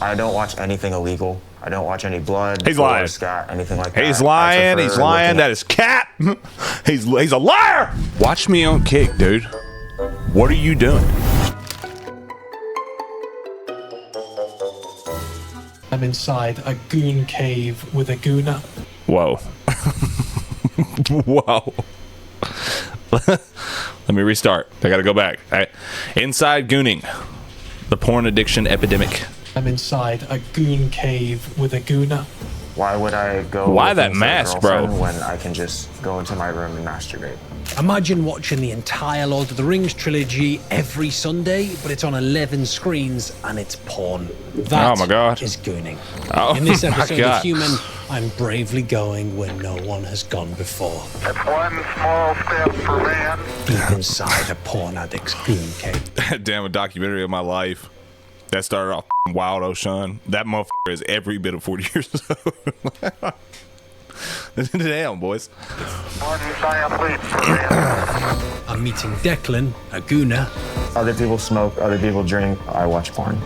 I don't watch anything illegal. I don't watch any blood. He's lying. Scat, anything like that. He's lying. He's lying. That is cap. He's a liar. Watch me on Kick, dude. What are you doing? I'm inside a goon cave with a gooner. Whoa. Whoa. Let me restart. I gotta go back. All right. Inside Gooning, the porn addiction epidemic. I'm inside a goon cave with a gooner. Why would I go? Why that mask, bro? When I can just go into my room and masturbate. Imagine watching the entire Lord of the Rings trilogy every Sunday, but it's on 11 screens and it's porn. That oh my God. is gooning. Oh In this my episode God. of Human, I'm bravely going where no one has gone before. It's one small step for man. Deep inside a porn addict's goon cave. Damn, a documentary of my life that started off Wild Ocean. That motherfucker is every bit of 40 years old. Damn, boys. One giant leap for man. I'm meeting Declan, a gooner, Other people smoke, other people drink. I watch porn.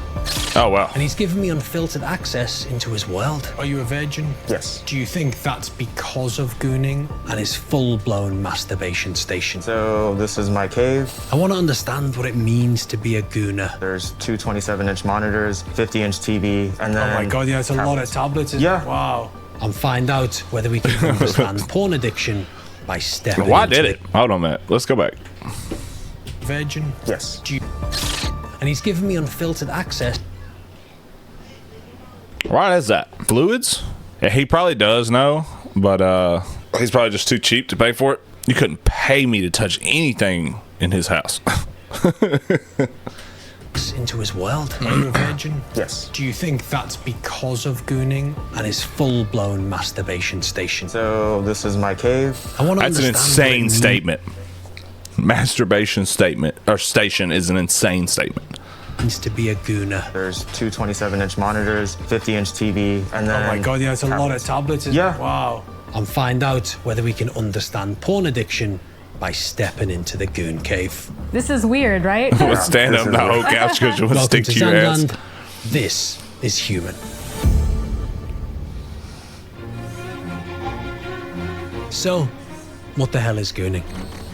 Oh, wow. and he's given me unfiltered access into his world Are you a virgin? Yes. Do you think that's because of gooning? and his full-blown masturbation station. So this is my cave. I want to understand what it means to be a gooner. There's two 27-inch monitors, 50-inch TV, and then. Oh my God, yeah, it's a lot of tablets. Yeah. Wow. And find out whether we can understand porn addiction by stepping Why into did it? Hold on, man. Let's go back. Virgin? Yes. Do you... And he's given me unfiltered access. Why is that? Fluids? Yeah, he probably does know, but he's probably just too cheap to pay for it. You couldn't pay me to touch anything in his house. into his world. Are you a virgin? Yes. Do you think that's because of gooning? And his full-blown masturbation station. So this is my cave. I want to That's an understand what it insane means statement. Masturbation statement or station is an insane statement. to be a gooner. There's two 27-inch monitors, 50-inch TV, and then. Oh my God, yeah, it's a lot of tablets. Yeah. Wow. And find out whether we can understand porn addiction by stepping into the goon cave. This is weird, right? Let's stand This up is the whole weird. couch because you want to Welcome stick to to your ass. Zandland. This is Human. So, what the hell is gooning?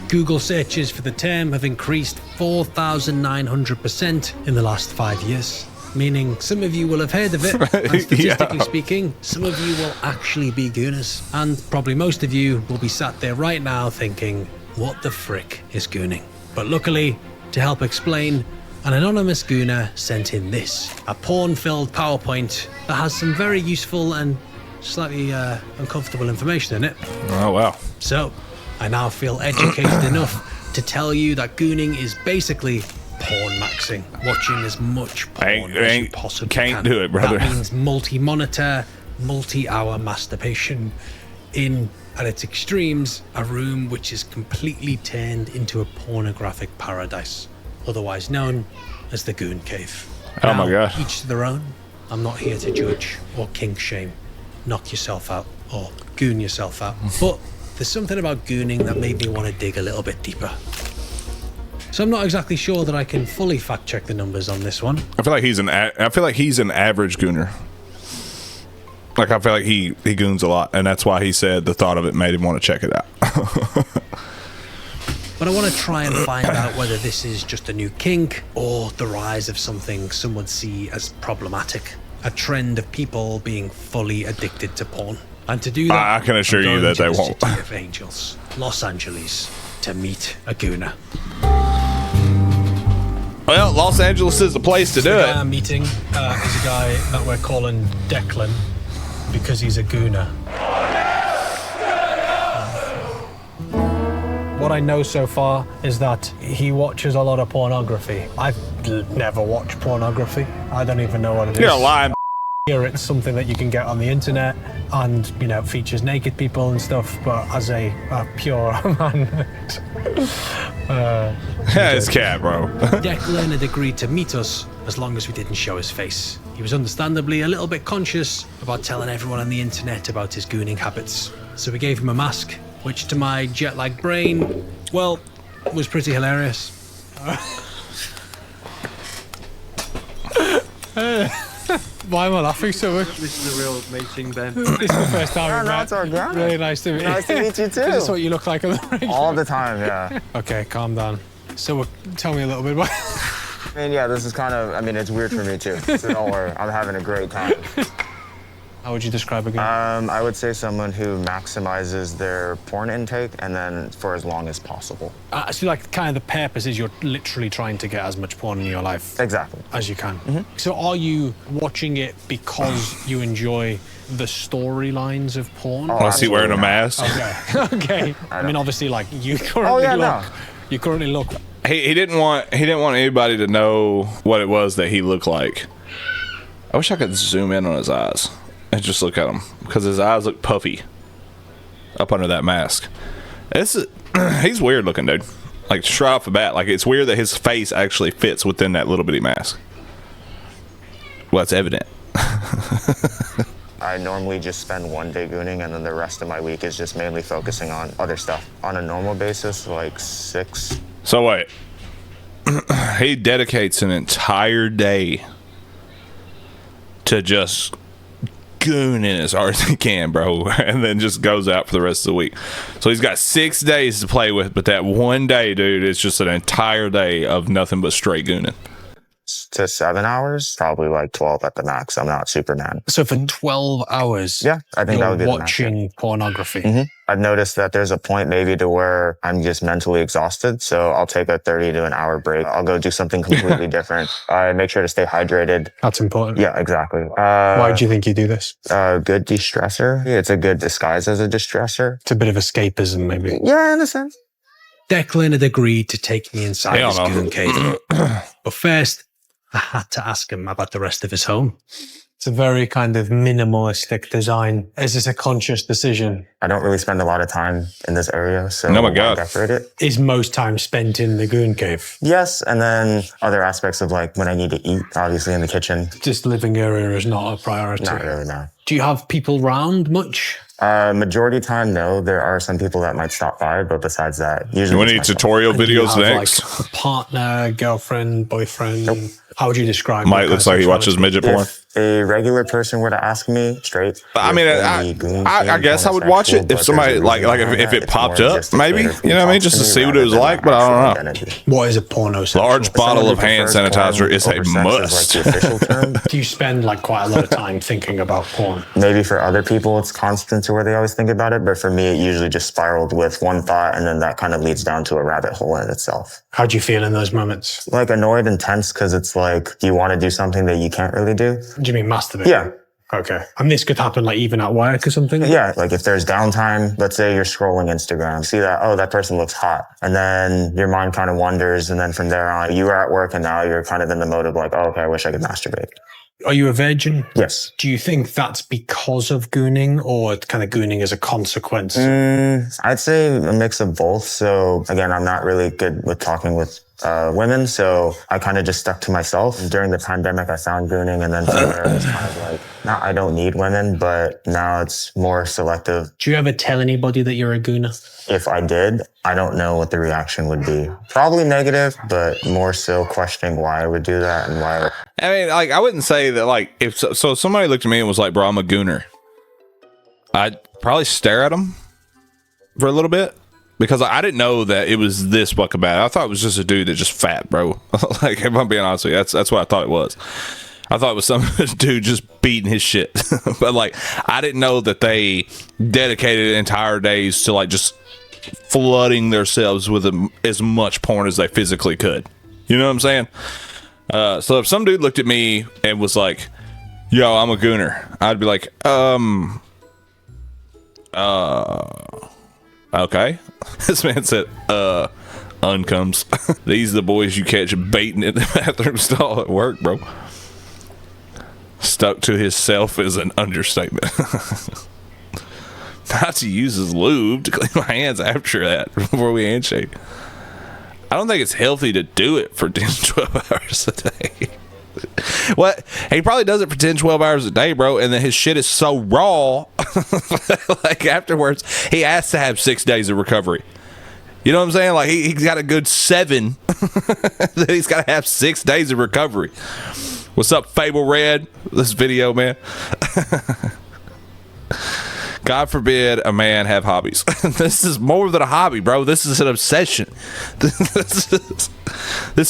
Google searches for the term have increased 4,900% in the last 5 years, meaning some of you will have heard of it, and statistically Yeah. speaking, some of you will actually be gooners, and probably most of you will be sat there right now thinking, what the frick is gooning? But luckily, to help explain, an anonymous gooner sent in this, a porn-filled PowerPoint that has some very useful and slightly uncomfortable information in it. Oh, wow. So, I now feel educated enough to tell you that gooning is basically porn maxing, watching as much porn as you possibly can't can. do it, brother. That means multi-monitor, multi-hour masturbation in, at its extremes, a room which is completely turned into a pornographic paradise, otherwise known as the Goon Cave. Oh my God. Each to their own. I'm not here to judge or kink shame. Knock yourself out or goon yourself out. But there's something about gooning that made me want to dig a little bit deeper. So I'm not exactly sure that I can fully fact check the numbers on this one. I feel like he's an average gooner. Like, I feel like he goons a lot, and that's why he said the thought of it made him want to check it out. But I want to try and find out whether this is just a new kink or the rise of something some would see as problematic. A trend of people being fully addicted to porn. And to do that, I can assure I'm you going that to they the won't. City of Angels, Los Angeles, to meet a gooner. Well, Los Angeles is the place to do The guy it. I'm meeting is a guy that we're calling Declan because he's a gooner. What I know so far is that he watches a lot of pornography. I've never watched pornography. I don't even know what it is. You're lying. Here it's something that you can get on the internet and, you know, features naked people and stuff, but as a pure man. It's cat, bro. Declan had agreed to meet us as long as we didn't show his face. He was understandably a little bit conscious about telling everyone on the internet about his gooning habits. So we gave him a mask, which to my jet-lagged brain, well, was pretty hilarious. Why am I laughing so much? This is a real meeting, Ben. This is the first time we met. it's organic. Really nice to meet you. Nice to meet you too. Is this what you look like on the radio? All the time, yeah. Okay, calm down. So tell me a little bit about... I mean, yeah, this is kind of, I mean, it's weird for me too. So don't worry, I'm having a great time. How would you describe a goon? I would say someone who maximizes their porn intake and then for as long as possible. So like kind of the purpose is you're literally trying to get as much porn in your life Exactly. as you can. So are you watching it because you enjoy the storylines of porn? Oh, Was he wearing a mask? Okay. Okay. I mean, obviously, like you currently Oh, yeah, look. no. You currently look. He didn't want anybody to know what it was that he looked like. I wish I could zoom in on his eyes and just look at him because his eyes look puffy up under that mask. He's weird looking, dude. Like straight off the bat, like it's weird that his face actually fits within that little bitty mask. Well, it's evident. I normally just spend one day gooning and then the rest of my week is just mainly focusing on other stuff. On a normal basis, like 6. So wait, he dedicates an entire day to just gooning as hard as he can, bro, and then just goes out for the rest of the week. So he's got 6 days to play with, but that one day, dude, it's just an entire day of nothing but straight gooning. To 7 hours, probably like 12 at the max. I'm not Superman. So for 12 hours, Yeah, I think that would be you're the max, yeah. watching pornography. I've noticed that there's a point maybe to where I'm just mentally exhausted. So I'll take a 30 to an hour break. I'll go do something completely different. I make sure to stay hydrated. That's important. Yeah, exactly. Why do you think you do this? Good de-stressor. It's a good disguise as a distressor. It's a bit of escapism, maybe. Yeah, in a sense. Declan had agreed to take me inside Hell his no. goon cave. But first, I had to ask him about the rest of his home. It's a very kind of minimalistic design. Is this a conscious decision? I don't really spend a lot of time in this area, so Oh my why God. decorate it? Is most time spent in the goon cave? Yes, and then other aspects of like when I need to eat, obviously in the kitchen. Just living area is not a priority. Not really, no. Do you have people round much? Majority time, no. There are some people that might stop by, but besides that, usually. You want it's any myself. tutorial And do you videos have, next? like, a partner, girlfriend, boyfriend? How would you describe? Mike your looks kind like of he watches sexuality? midget porn. If a regular person were to ask me straight, I mean, I guess I would watch it if somebody like if it popped up, maybe, you know what I mean, just to see what it was like. But I don't know. What is a porno sexual? Large bottle of hand sanitizer is a must. Do you spend like quite a lot of time thinking about porn? Maybe for other people, it's constant to where they always think about it. But for me, it usually just spiraled with one thought, and then that kind of leads down to a rabbit hole in itself. How do you feel in those moments? Like annoyed and tense because it's like, do you want to do something that you can't really do? Do you mean masturbate? Yeah. Okay. And this could happen like even at work or something? Yeah, like if there's downtime, let's say you're scrolling Instagram, see that, oh, that person looks hot. And then your mind kind of wanders. And then from there on, you were at work and now you're kind of in the mode of like, oh, okay, I wish I could masturbate. Are you a virgin? Yes. Do you think that's because of gooning or kind of gooning as a consequence? I'd say a mix of both. So again, I'm not really good with talking with women. So I kind of just stuck to myself. During the pandemic, I found gooning. And then from there, it's kind of like, now I don't need women, but now it's more selective. Do you ever tell anybody that you're a gooner? If I did, I don't know what the reaction would be. Probably negative, but more so questioning why I would do that and why. I mean, like, I wouldn't say that, like, if somebody looked at me and was like, bro, I'm a gooner, I'd probably stare at them for a little bit because I didn't know that it was this fucking bad. I thought it was just a dude that just fat, bro. Like, if I'm being honest with you, that's what I thought it was. I thought it was some dude just beating his shit. But, like, I didn't know that they dedicated entire days to, like, just flooding themselves with as much porn as they physically could. You know what I'm saying? So if some dude looked at me and was like, yo, I'm a gooner, I'd be like, okay. This man said, uncomes. These are the boys you catch baiting in the bathroom stall at work, bro. Stuck to himself is an understatement. Not to use his lube to clean my hands after that before we handshake. I don't think it's healthy to do it for 10, 12 hours a day. What? He probably does it for 10, 12 hours a day, bro, and then his shit is so raw. Like, afterwards, he has to have 6 days of recovery. You know what I'm saying? Like, he's got a good 7. Then he's got to have 6 days of recovery. What's up, Fable Red? This video, man. God forbid a man have hobbies. This is more than a hobby, bro. This is an obsession. This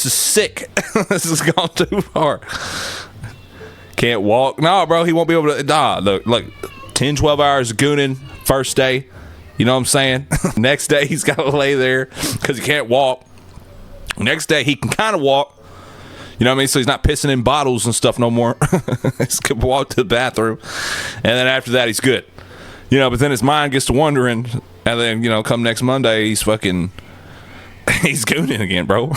is sick. This has gone too far. Can't walk. No, bro, he won't be able to. Nah, look, 10, 12 hours of gooning first day. You know what I'm saying? Next day, he's got to lay there because he can't walk. Next day, he can kind of walk. You know what I mean? So he's not pissing in bottles and stuff no more. He's going to walk to the bathroom. And then after that, he's good. You know, but then his mind gets to wondering. And then, you know, come next Monday, he's gooning again, bro.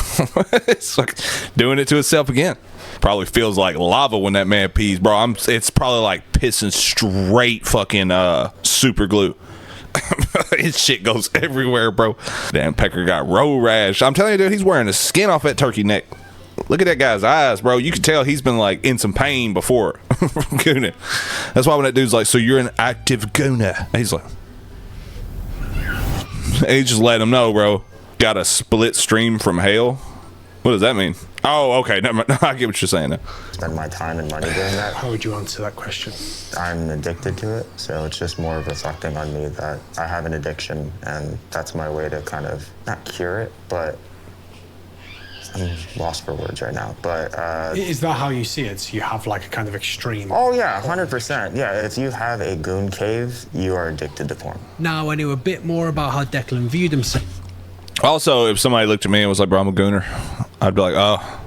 It's like doing it to himself again. Probably feels like lava when that man pees, bro. It's probably like pissing straight fucking super glue. His shit goes everywhere, bro. Damn, Pecker got road rash. I'm telling you, dude, he's wearing the skin off that turkey neck. Look at that guy's eyes, bro. You can tell he's been like in some pain before from gooning. That's why when that dude's like, so you're an active gooner, he's like, he just let him know, bro. Got a split stream from hell. What does that mean? Oh, okay. Never mind. I get what you're saying now. Spend my time and money doing that. How would you answer that question? I'm addicted to it, so it's just more of reflecting on me that I have an addiction, and that's my way to kind of not cure it, but I'm lost for words right now. But Is that how you see it? So you have like a kind of extreme. oh yeah, 100%. Yeah, if you have a goon cave, you are addicted to porn. Now I knew a bit more about how Declan viewed himself. Also, if somebody looked at me and was like, bro, I'm a gooner, I'd be like, oh,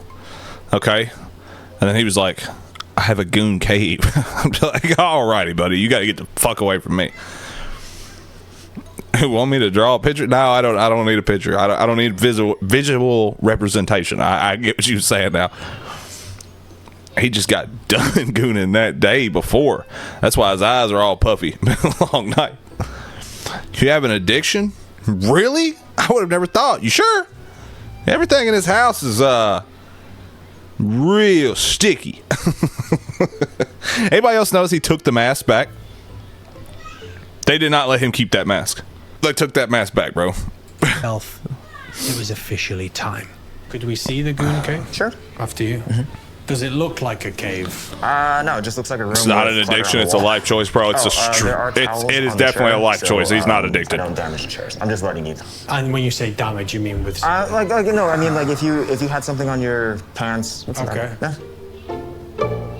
okay. And then he was like, I have a goon cave. I'm like, alrighty, buddy, you got to get the fuck away from me. You want me to draw a picture? No, I don't need a picture. I don't need visual representation. I get what you're saying now. He just got done gooning that day before. That's why his eyes are all puffy. Been a long night. You have an addiction? Really? I would have never thought. You sure? Everything in his house is real sticky. Anybody else notice he took the mask back? They did not let him keep that mask. They took that mask back, bro. It was officially time. Could we see the goon cave? Sure. After you. Does it look like a cave? No, it just looks like a room. It's not with an clutter addiction. on the It's a wall. life choice, bro. It's it is definitely a life choice. He's not addicted. I don't damage the chairs. I'm just letting you know. And when you say damage, you mean with... Like you know, I mean, like if you had something on your pants. Okay. Yeah.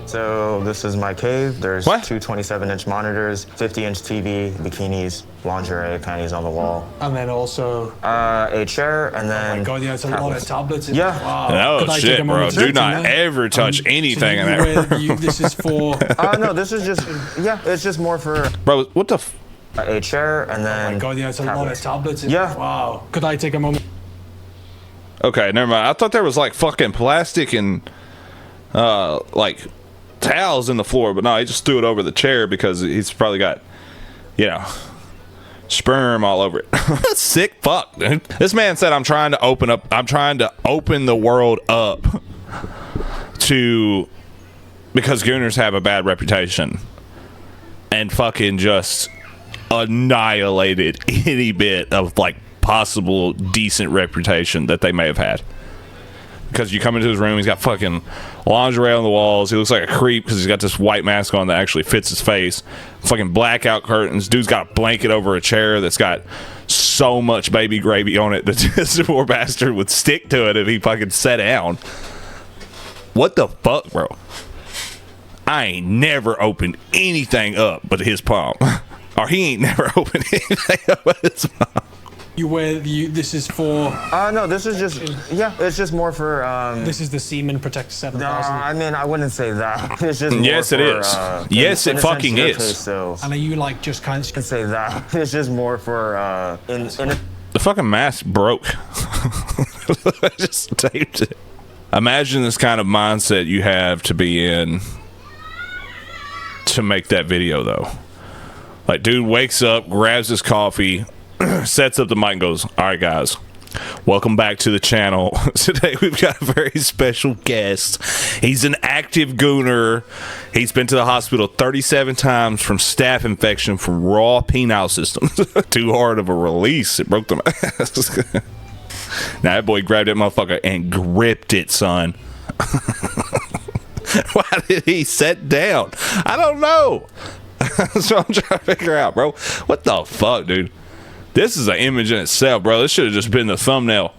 So this is my cave. There's What? two 27-inch monitors, 50-inch TV, bikinis, lingerie, panties on the wall, And then also... a chair, and Oh then. my god, yeah, it's a lot of tablets. Yeah. Wow. Could No I take shit, a bro. moment to Do sit not in there? ever touch anything in So there. this is for... No, this is just. Yeah, it's just more for Bro, what the a chair, and then. Oh my god, yeah, it's a lot of tablets. Yeah. Wow. Could I take a moment? Okay, never mind. I thought there was like fucking plastic and like towels in the floor, but no, he just threw it over the chair because he's probably got, you know, sperm all over it. Sick fuck, dude. This man said I'm trying to open the world up to, because gooners have a bad reputation, and fucking just annihilated any bit of like possible decent reputation that they may have had. Because you come into his room, he's got fucking lingerie on the walls. He looks like a creep because he's got this white mask on that actually fits his face. Fucking blackout curtains. Dude's got a blanket over a chair that's got so much baby gravy on it that this poor bastard would stick to it if he fucking sat down. What the fuck, bro? I ain't never opened anything up but his palm. Or he ain't never opened anything up but his palm. This is for... No, this is just. Yeah, it's just more for. This is the Semen Protect 7000. No, I mean, I wouldn't say that. It's just more Yes, it for, is. Yes, in it a fucking sensitive is. case, so And are you like just kind I can of... say that. It's just more for in a, The fucking mask broke. I just taped it. Imagine this kind of mindset you have to be in to make that video, though. Like, dude wakes up, grabs his coffee, sets up the mic and goes, all right, guys, welcome back to the channel. Today we've got a very special guest. He's an active gooner. He's been to the hospital 37 times from staph infection from raw penile systems. Too hard of a release. It broke the mask. Now that boy grabbed that motherfucker and gripped it, son. Why did he sit down? I don't know. That's what I'm trying to figure out, bro. What the fuck, dude? This is an image in itself, bro. This should have just been the thumbnail.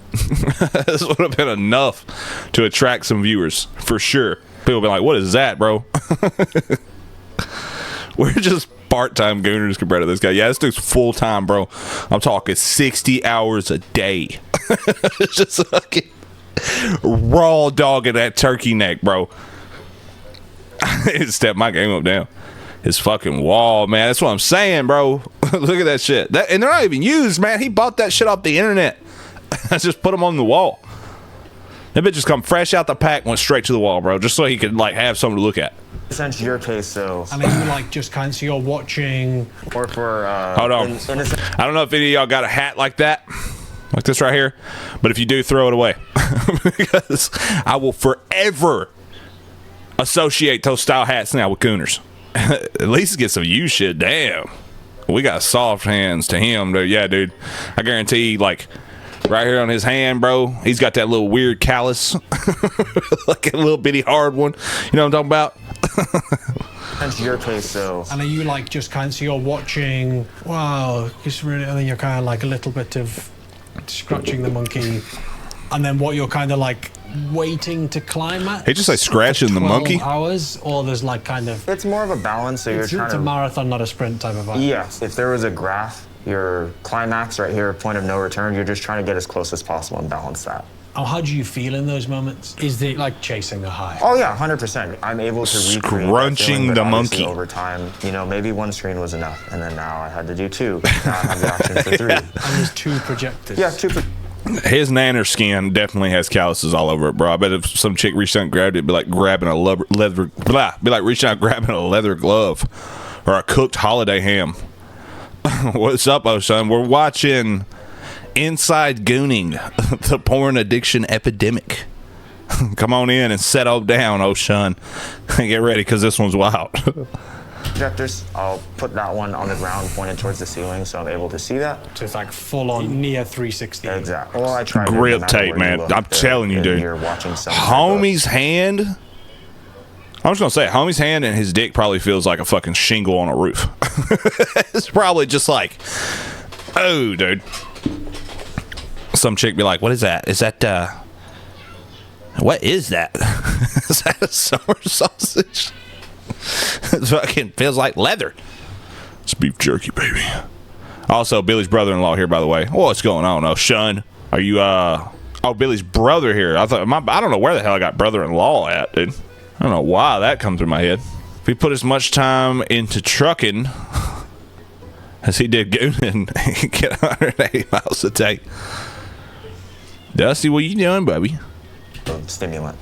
This would have been enough to attract some viewers, for sure. People be like, what is that, bro? We're just part-time gooners compared to this guy. Yeah, this dude's full-time, bro. I'm talking 60 hours a day. Just fucking raw dogging that turkey neck, bro. Step my game up down. His fucking wall, man. That's what I'm saying, bro. Look at that shit. And they're not even used, man. He bought that shit off the internet. I just put them on the wall. That bitch just come fresh out the pack, went straight to the wall, bro, just so he could like have something to look at. Since your case, so. And then you like just kind of, so you're watching. Or for. Hold on. I don't know if any of y'all got a hat like that, like this right here, but if you do, throw it away. Because I will forever associate those style hats now with Gooners. At least get some used shit. Damn, we got soft hands to him, dude. Yeah, dude, I guarantee, like right here on his hand, bro, he's got that little weird callus, like a little bitty hard one. You know what I'm talking about? That's your case, so. And are you like just kind of, so you're watching, wow, just really, and then you're kind of like a little bit of scratching the monkey, and then what you're kind of like waiting to climb at? He just like scratching the monkey. Hours, or there's like kind of. It's more of a balance, so you're trying It's to. a marathon, not a sprint type of vibe. Yes, if there was a graph, your climax right here, point of no return, you're just trying to get as close as possible and balance that. Oh, how do you feel in those moments? Is it like chasing a high? Oh yeah, 100%. I'm able to recreate that Scrunching feeling, but the obviously monkey. over time. You know, maybe one screen was enough, and then now I had to do two. Now I have the option for three. And there's two projectors. Yeah, two. His nanner skin definitely has calluses all over it, bro. I bet if some chick reached out and grabbed it, it'd be like grabbing a leather, be like reaching out and grabbing a leather glove or a cooked holiday ham. What's up, O'Shun? We're watching Inside Gooning, the porn addiction epidemic. Come on in and settle down, O'Shun. Get ready, because this one's wild. Projectors. I'll put that one on the ground, pointed towards the ceiling, so I'm able to see that. So it's like full on near 360. Exactly. Well, I tried. Grip no matter tape, where man. you look, I'm telling you, dude. You're watching some Homie's hand. I'm just gonna say, homie's hand and his dick probably feels like a fucking shingle on a roof. It's probably just like, oh, dude. Some chick be like, "What is that? Is that what is that? Is that a summer sausage?" It fucking feels like leather. It's beef jerky, baby. Also, Billy's brother-in-law here, by the way. What's going on, O'Shun? Are you oh, Billy's brother here? I thought I don't know where the hell I got brother-in-law at, dude. I don't know why that comes through my head. If he put as much time into trucking as he did gooning, he could get 180 miles a day. Dusty, what you doing, baby? stimulant.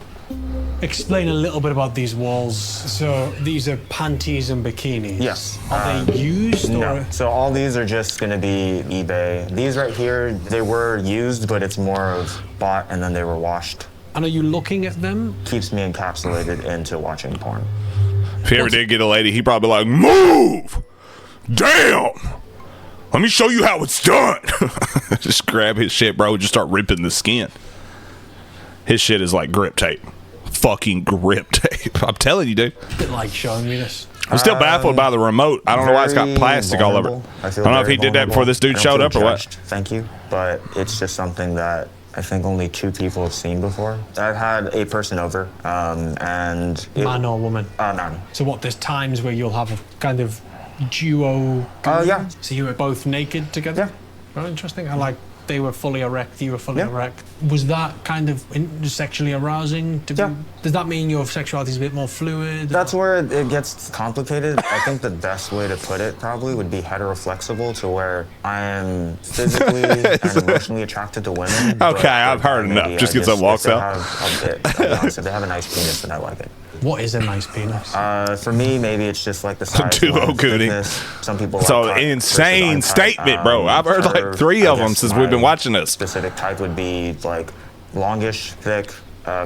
Explain a little bit about these walls. So these are panties and bikinis. Yes. Are they used No. or? So all these are just going to be eBay. These right here, they were used, but it's more of bought and then they were washed. And are you looking at them? Keeps me encapsulated into watching porn. If he ever did get a lady, he'd probably be like, move! Damn! Let me show you how it's done. Just grab his shit, bro. Just start ripping the skin. His shit is like grip tape. Fucking grip tape. I'm telling you, dude. A bit like showing me this. I'm still baffled by the remote. I don't know why it's got Very plastic all over it. vulnerable. I don't know if he did that before this dude I don't showed feel up or what. judged, thank you. But it's just something that I think only 2 people have seen before. I've had a person over, and Man or woman? man. So what, there's times where you'll have a kind of duo? Yeah. So you were both naked together? Yeah. Oh, interesting. I like they were fully erect, you were fully Yeah. erect. Was that kind of sexually arousing? To Yeah. be, does that mean your sexuality is a bit more fluid? That's where it gets complicated. I think the best way to put it probably would be heteroflexible, to where I am physically and emotionally attracted to women. but Okay, I've heard maybe enough. Just I gets up, walks if they out. have a bit, I'll be honest, if they have a nice penis, then I like it. What is a nice penis? For me, maybe it's just like the size, Duo length, Gooning. thickness. Some people So like cut insane versus uncut. statement, bro. I've heard like For, 3 of I them guess, since we've been my watching this. Specific type would be like longish, thick,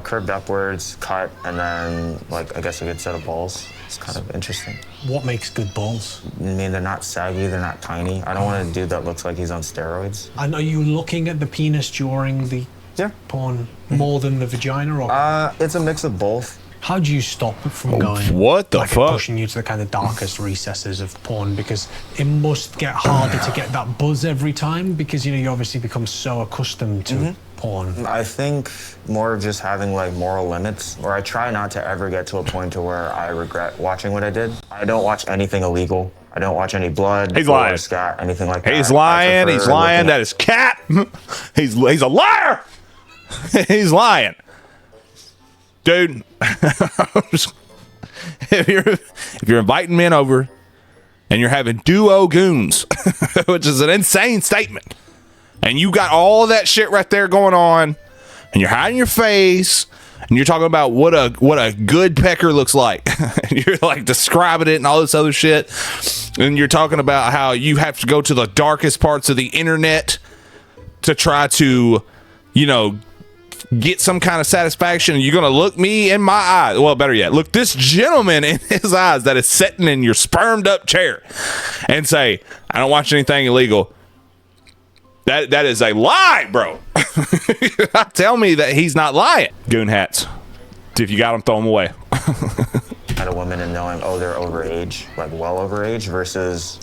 curved upwards, cut, and then like I guess a good set of balls. It's kind of interesting. What makes good balls? I mean, they're not saggy, they're not tiny. I don't want a dude that looks like he's on steroids. And are you looking at the penis during the Yeah. porn more than the vagina? Or It's a mix of both. How do you stop it from going? What the like fuck? Pushing you to the kind of darkest recesses of porn, because it must get harder to get that buzz every time, because you obviously become so accustomed to porn. I think more of just having like moral limits, or I try not to ever get to a point to where I regret watching what I did. I don't watch anything illegal. I don't watch any blood. He's lying. Scat, anything like that. He's lying. He's lying. That is cat. He's a liar. He's lying. Dude, if you're inviting men over and you're having duo goons, which is an insane statement, and you got all that shit right there going on, and you're hiding your face, and you're talking about what a good pecker looks like, and you're like describing it and all this other shit, and you're talking about how you have to go to the darkest parts of the internet to try to, get some kind of satisfaction, and you're gonna look me in my eyes, well, better yet, look this gentleman in his eyes that is sitting in your spermed up chair and say, I don't watch anything illegal. That is a lie, bro. Tell me that he's not lying. Goon hats, if you got them, throw them away. At a woman and knowing, oh, they're overage, like well overage, versus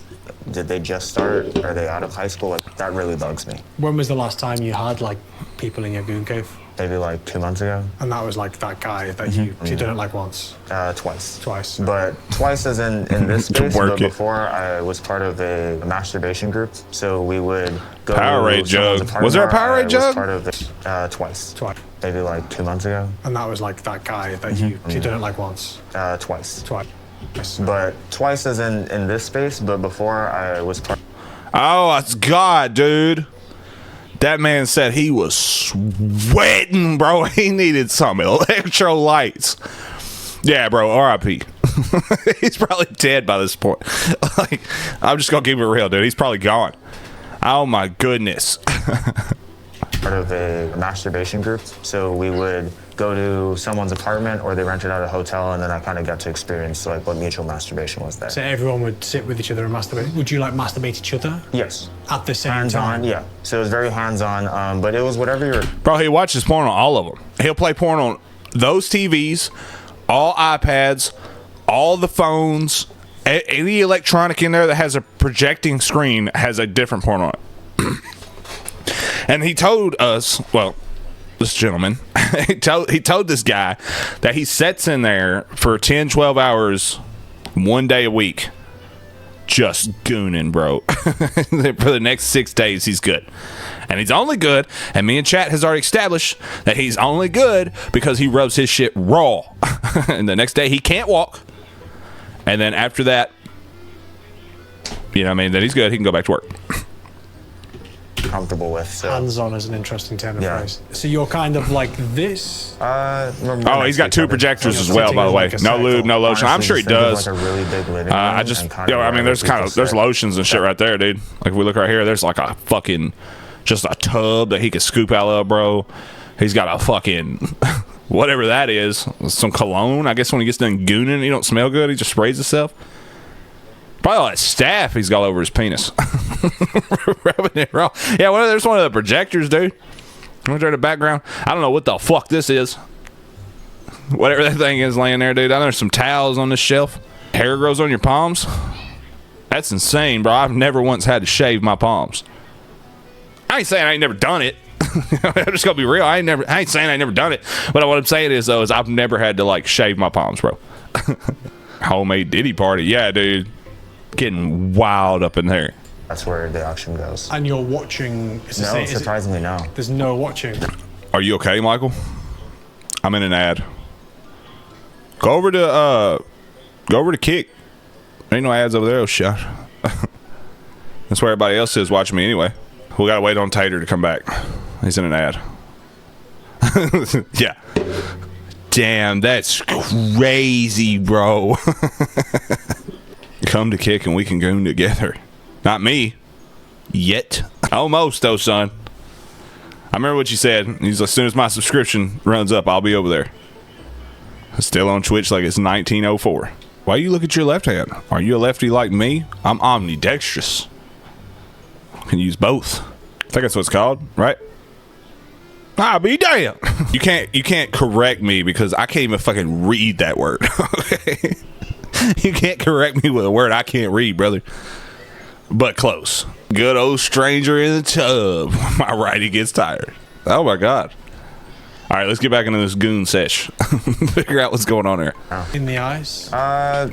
did they just start? Are they out of high school? Like, that really bugs me. When was the last time you had like people in your goon cave? Maybe like 2 months ago. And that was like that guy that you did it like once? Twice. Twice. But twice as in this space, but it. before I was part of a masturbation group. So we would go Powerade to jug. someone's Was there a apartment. Powerade jug? I was part of it twice. Twice. Maybe like 2 months ago. And that was like that guy that you did it like once? Twice. Twice. But twice as in this space, but before I was part. Oh, it's God, dude. That man said he was sweating, bro. He needed some electrolytes. Yeah, bro, RIP. He's probably dead by this point. Like, I'm just gonna keep it real, dude. He's probably gone. Oh my goodness. Part of a masturbation group. So we would go to someone's apartment, or they rented out a hotel, and then I kind of got to experience like what mutual masturbation was there. So everyone would sit with each other and masturbate. Would you like masturbate each other? Yes. At the same Hands-on, time? yeah. So it was very hands-on, but it was whatever you're... Bro, he watches porn on all of them. He'll play porn on those TVs, all iPads, all the phones, any electronic in there that has a projecting screen has a different porn on it. And he told us, well, this gentleman, he told this guy that he sits in there for 10, 12 hours, 1 day a week, just gooning, bro. For the next 6 days, he's good. And he's only good, and me and Chat has already established that he's only good because he rubs his shit raw. And the next day, he can't walk. And then after that, then he's good. He can go back to work. comfortable with. So. Hands-on is an interesting turn of Yeah. phrase. So you're kind of like this? Oh, he's got two projectors as well, by the way. No lube, no lotion. I'm sure he does. Like a really big living room I mean, there's lotions and shit right there, dude. Like, if we look right here, there's like a fucking, just a tub that he could scoop out of, bro. He's got a fucking, whatever that is, some cologne. I guess when he gets done gooning, he don't smell good. He just sprays himself. Probably all that staff he's got all over his penis. Rubbing it raw. Yeah, well, there's one of the projectors, dude. Right there in the background. I don't know what the fuck this is. Whatever that thing is laying there, dude. I know there's some towels on this shelf. Hair grows on your palms. That's insane, bro. I've never once had to shave my palms. I ain't saying I ain't never done it. I'm just gonna be real. I ain't saying I ain't never done it. But what I'm saying is, though, is I've never had to like shave my palms, bro. Homemade Diddy party. Yeah, dude. Getting wild up in there. That's where the auction goes. And you're watching? No, surprisingly, no. There's no watching. Are you okay, Michael? I'm in an ad. Go over to Kick. Ain't no ads over there, oh shit. That's where everybody else is watching me anyway. We gotta wait on Tater to come back. He's in an ad. Yeah. Damn, that's crazy, bro. Come to Kick and we can goon together. Not me. Yet. Almost, though, son. I remember what you said. He's like, as soon as my subscription runs up, I'll be over there. Still on Twitch like it's 1904. Why you look at your left hand? Are you a lefty like me? I'm omnidextrous. Can use both. I think that's what it's called, right? I'll be damn. You can't correct me because I can't even fucking read that word. Okay? You can't correct me with a word I can't read, brother. But close. Good old stranger in the tub. My righty gets tired. Oh my god. All right, let's get back into this goon sesh. Figure out what's going on here. In the eyes?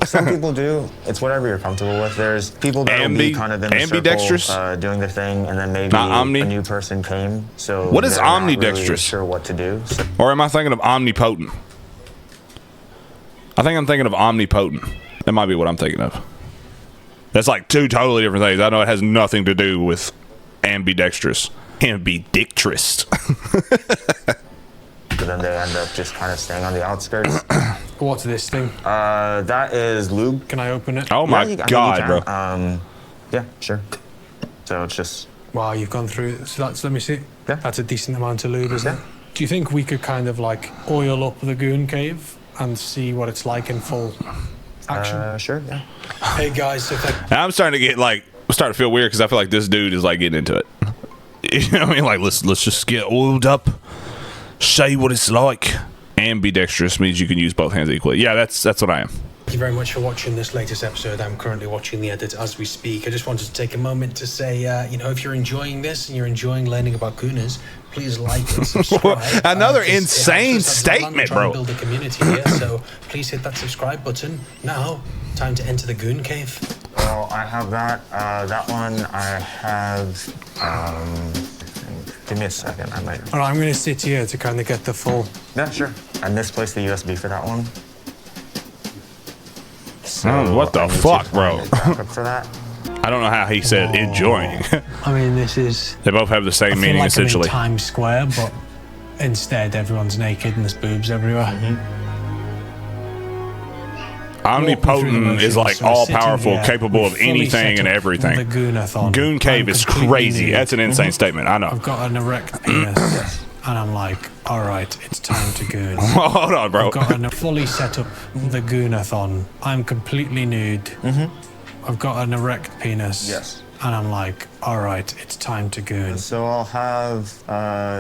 Some people do. It's whatever you're comfortable with. There's people that will be kind of in the ambidextrous? circle, doing the thing, and then maybe Not omni? a new person came. So What is they're not omnidextrous? really sure what to do. So Or am I thinking of omnipotent? I think I'm thinking of omnipotent. That might be what I'm thinking of. That's like two totally different things. I know it has nothing to do with ambidextrous. Ambidextrous. but then they end up just kind of staying on the outskirts. What's this thing? That is lube. Can I open it? Oh my god, bro. Yeah, sure. So it's just. Wow, you've gone through. So that's, let me see. Yeah. That's a decent amount of lube, isn't Yeah. it? Do you think we could kind of like oil up the goon cave and see what it's like in full action? Sure, yeah. Hey guys, I'm starting to get like, starting to feel weird because I feel like this dude is like getting into it. You know what I mean? Like, let's just get oiled up, say what it's like. Ambidextrous means you can use both hands equally. Yeah, that's what I am. Thank you very much for watching this latest episode. I'm currently watching the edit as we speak. I just wanted to take a moment to say, if you're enjoying this and you're enjoying learning about Gooners, please like and subscribe. Another It helps insane us as well. I'm statement, trying bro. to build a community here, so please hit that subscribe button. Now, time to enter the Goon Cave. Well, I have that. That one I have. Give me a second. I might. all right, I'm going to sit here to kind of get the full. Yeah, sure. I misplaced the USB for that one. So What the I need to fuck, find bro? a backup for that. I don't know how he said enjoying. I mean, this is. They both have the I same feel meaning like I'm essentially. in Times Square, but instead everyone's naked and there's boobs everywhere. Omnipotent is like So we're all sitting powerful, here, capable we've of fully anything set and up everything. The Goonathon. Goon Cave I'm is completely crazy. nude. That's an insane statement. I know. I've got an erect penis, and I'm like, all right, it's time to goon. Hold on, bro. I've got a fully set up the Goonathon. I'm completely nude. I've got an erect penis. Yes. And I'm like, all right, it's time to goon. So I'll have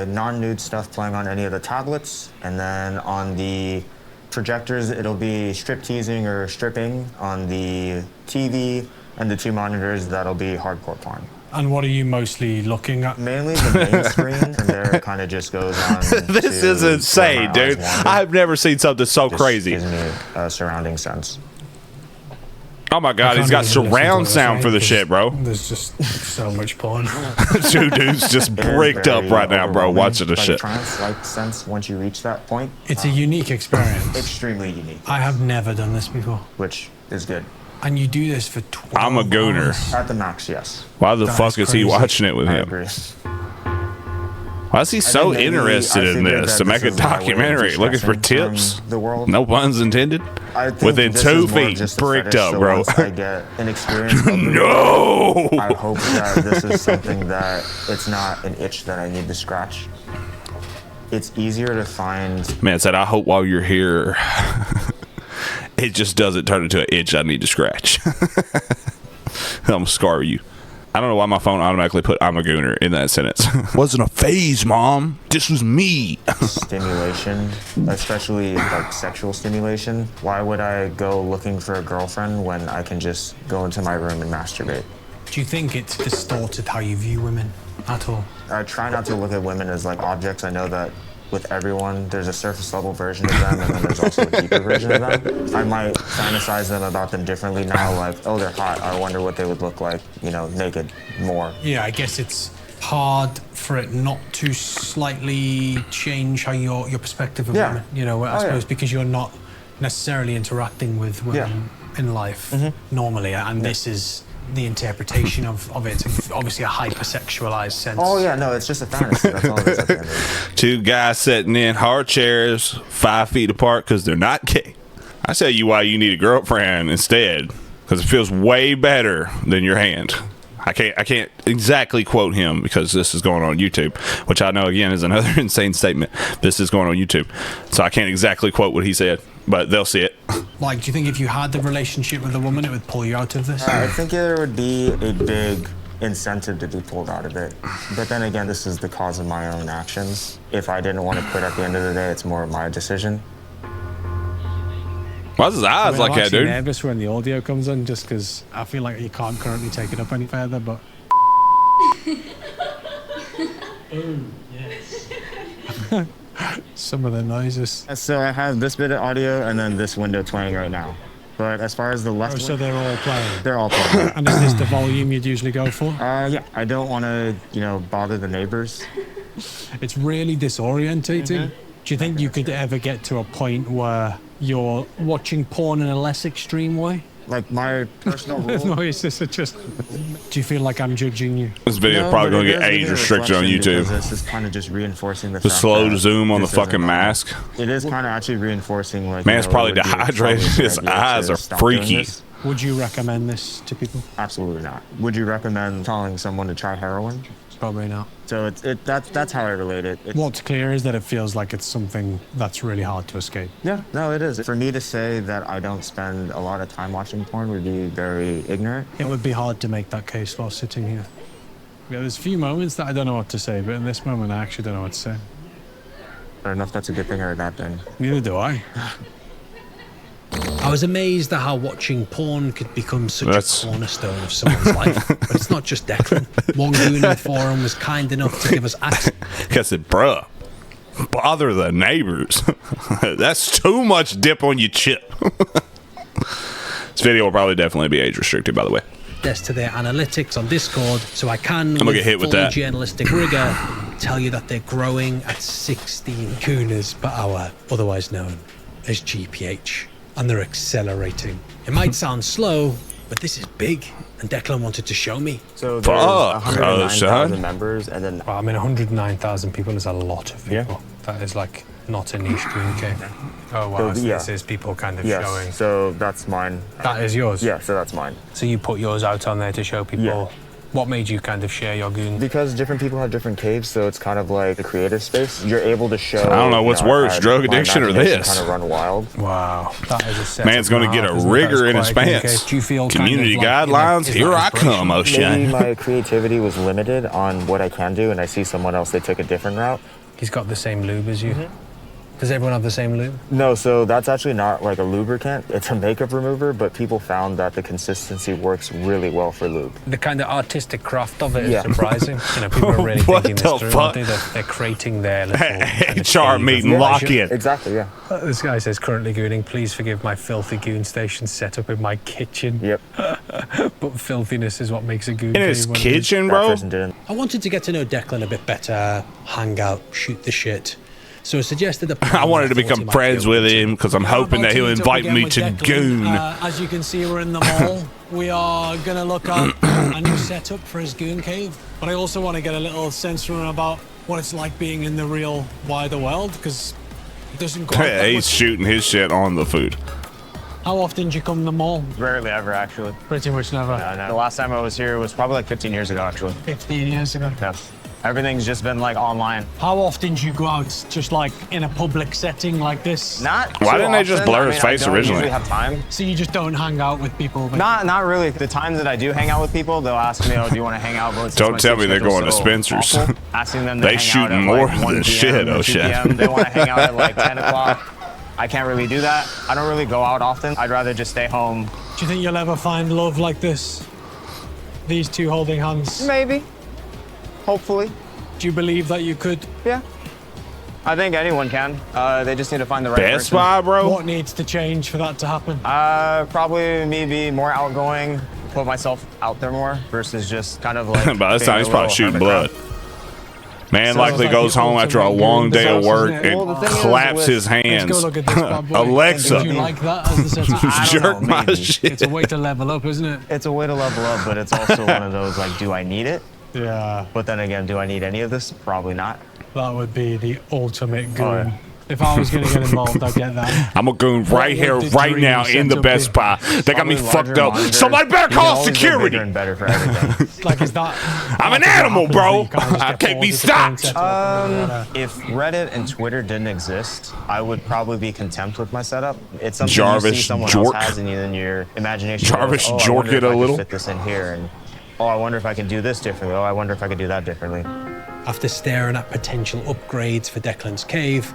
non-nude stuff playing on any of the tablets, and then on the projectors, it'll be strip teasing or stripping. On the TV and the two monitors, that'll be hardcore porn. And what are you mostly looking at? Mainly the main screen, and there it kind of just goes on. This to is insane, where my eyes dude. wander. I've never seen something so Just crazy. Gives me a surrounding sense. Oh my god, I he's can't got even listen to surround what they're sound saying for the because shit, bro. There's just so much porn. Two dudes just It is bricked up very right now, bro, overwhelming. watching the Like shit. trance-like sense once you reach that point. It's a unique experience. Extremely unique, I have never done this before. which is good. And you do this for 12 I'm a gooner. hours. At the max, yes. Why the That fuck is is he crazy. watching it with I him? agree. Why is he so maybe interested I in figured this? that To make a this is my way of documentary, looking for de-stressing tips? from the world. No puns intended. I think Within this 2 is more feet, just a bricked fetish, up, so bro. once I get an experience. Of the No! I hope that this is something that it's not an itch that I need to scratch. It's easier to find. Man said, I hope while you're here, it just doesn't turn into an itch I need to scratch. I'm gonna scar you. I don't know why my phone automatically put I'm a gooner in that sentence. Wasn't a phase, Mom. This was me. Stimulation, especially like sexual stimulation. Why would I go looking for a girlfriend when I can just go into my room and masturbate? Do you think it's distorted how you view women at all? I try not to look at women as like objects. I know that with everyone, there's a surface level version of them, and then there's also a deeper version of them. I might fantasize them about them differently now, like, oh, they're hot. I wonder what they would look like, naked more. Yeah, I guess it's hard for it not to slightly change how your perspective of Yeah. women. I suppose because you're not necessarily interacting with women in life normally, and this is the interpretation of it. It's obviously a hypersexualized sense. Oh, yeah, no, it's just a fantasy. That's all it is at the end of the day. Two guys sitting in hard chairs 5 feet apart because they're not gay. I tell you why you need a girlfriend instead, because it feels way better than your hand. I can't exactly quote him because this is going on YouTube, which I know again is another insane statement. This is going on YouTube, so I can't exactly quote what he said, but they'll see it. Like, do you think if you had the relationship with a woman, it would pull you out of this? I think there would be a big incentive to be pulled out of it. But then again, this is the cause of my own actions. If I didn't want to quit at the end of the day, it's more of my decision. Why's his eyes like I'm that, actually dude? nervous when the audio comes in, just because I feel like you can't currently take it up any further. But some of the noises. So I have this bit of audio and then this window playing right now. But as far as the left, So they're all playing. they're all playing. And is this the volume you'd usually go for? Yeah, I don't want to, bother the neighbors. It's really disorientating. Do you think you could ever get to a point where you're watching porn in a less extreme way? Like my personal rule. No, it's just, do you feel like I'm judging you? This video No, probably but gonna it get does give age a restricted on reflection YouTube. because This is kind of just reinforcing the The fact slow that zoom on the this fucking isn't- mask. It is kind of actually reinforcing like. Man's probably would you dehydrated. probably His idea eyes to are stop doing freaky. this? Would you recommend this to people? Absolutely not. Would you recommend telling someone to try heroin? Probably not. So that's how I relate it. What's clear is that it feels like it's something that's really hard to escape. Yeah, no, it is. For me to say that I don't spend a lot of time watching porn would be very ignorant. It would be hard to make that case while sitting here. Yeah, there's a few moments that I don't know what to say, but in this moment I actually don't know what to say. I don't know if that's a good thing or a bad thing. Neither do I. I was amazed at how watching porn could become such That's- a cornerstone of someone's life. But it's not just Declan. One Gooning forum was kind enough to give us access. I said, bruh, bother the neighbors. That's too much dip on your chip. This video will probably definitely be age restricted, by the way. To their analytics on Discord, so I can, gonna get hit with full that. journalistic rigor, tell you that they're growing at 16 Gooners per hour, otherwise known as GPH, and they're accelerating. It might sound slow, but this is big, and Declan wanted to show me. So there's Fuck, 109,000 son. members, and then Well, I mean, 109,000 people is a lot of people. Yeah. That is like not a niche Goon cave. Oh wow, so yeah. this is people kind of yes. showing. So that's mine. That is yours? Yeah, so that's mine. So you put yours out on there to show people. Yeah. What made you kind of share your Goon? Because different people have different caves, so it's kind of like a creative space. You're able to show. I don't know what's worse, drug my addiction or imagination this. Kind of run wild. Wow, that is a set. Man's gonna get a rigor in his pants. Do you feel Community kind of like, guidelines, is here that I come, inspirational? O'Shea. Maybe my creativity was limited on what I can do, and I see someone else, they took a different route. He's got the same lube as you. Does everyone have the same lube? No, so that's actually not like a lubricant. It's a makeup remover, but people found that the consistency works really well for lube. The kind of artistic craft of it is Yeah. surprising. You know, people are really What thinking the this through. fuck? Aren't they? They're creating their little kind of HR cave of meeting, pleasure. lock in. Exactly, yeah. This guy says, currently gooning, please forgive my filthy goon station set up in my kitchen. Yep. But filthiness is what makes a goon In his cave what it is. kitchen, That bro? person didn't. I wanted to get to know Declan a bit better, hang out, shoot the shit. So I suggested a I wanted to become friends with him because I'm hoping that he'll invite me to Goon. As you can see, we're in the mall. We are going to look at a new setup for his goon cave. But I also want to get a little sense from him about what it's like being in the real wider world, because it doesn't go out that He's much. shooting his shit on the food. How often do you come to the mall? Rarely ever, actually. Pretty much never. The last time I was here was probably like 15 years ago, actually. 15 years ago. Yeah. Everything's just been like online. How often do you go out just like in a public setting like this? Not Why too didn't they just often. blur I his mean, face I don't originally? usually have time. So you just don't hang out with people? But Not really. The times that I do hang out with people, they'll ask me, "Oh, do you want to hang out?" But since Don't my tell sleep me they're schedule's going to so Spencer's. awful, asking them to They hang shooting out at more like 1 than PM shit, or 2 O'Shea. PM. They want to hang out at like 10 o'clock. I can't really do that. I don't really go out often. I'd rather just stay home. do you think you'll ever find love like this? These two holding hands? Maybe. Hopefully. Do you believe that you could? Yeah. I think anyone can. They just need to find the right Best person. Buy, bro? What needs to change for that to happen? Probably me be more outgoing, put myself out there more versus just kind of like. By this being time, a he's probably little shooting hermit blood. crab. Man So likely it's like goes the home after a ultimate long goon day of disaster, work isn't it? Well, the and thing is claps with- his Let's hands. go look at this bad boy. Alexa. Would you like that as the setup? I don't Jerk know, my maybe. shit. It's a way to level up, isn't it? It's a way to level up, but it's also one of those like, do I need it? Yeah. But then again, do I need any of this? Probably not. That would be the ultimate goon. Oh, yeah. If I was going to get involved, I'd get that. I'm a goon right would here, the right dream now in the setup Best be? Buy. They got me Probably fucked larger up. monitors. Somebody better You can call always go security. bigger and better for everything. Like, is that? I'm an like, if that animal, happens, bro. then you can't just I get can't be bored with the current stopped. setup? If Reddit and Twitter didn't exist, I would probably be content with my setup. It's something you Jarvis see someone Jork. else has, and then your imagination. Jarvis goes, oh, I Jork wonder it if a I could little. Fit this in here, and oh, I wonder if I can do this differently. Oh, I wonder if I could do that differently. After staring at potential upgrades for Declan's cave,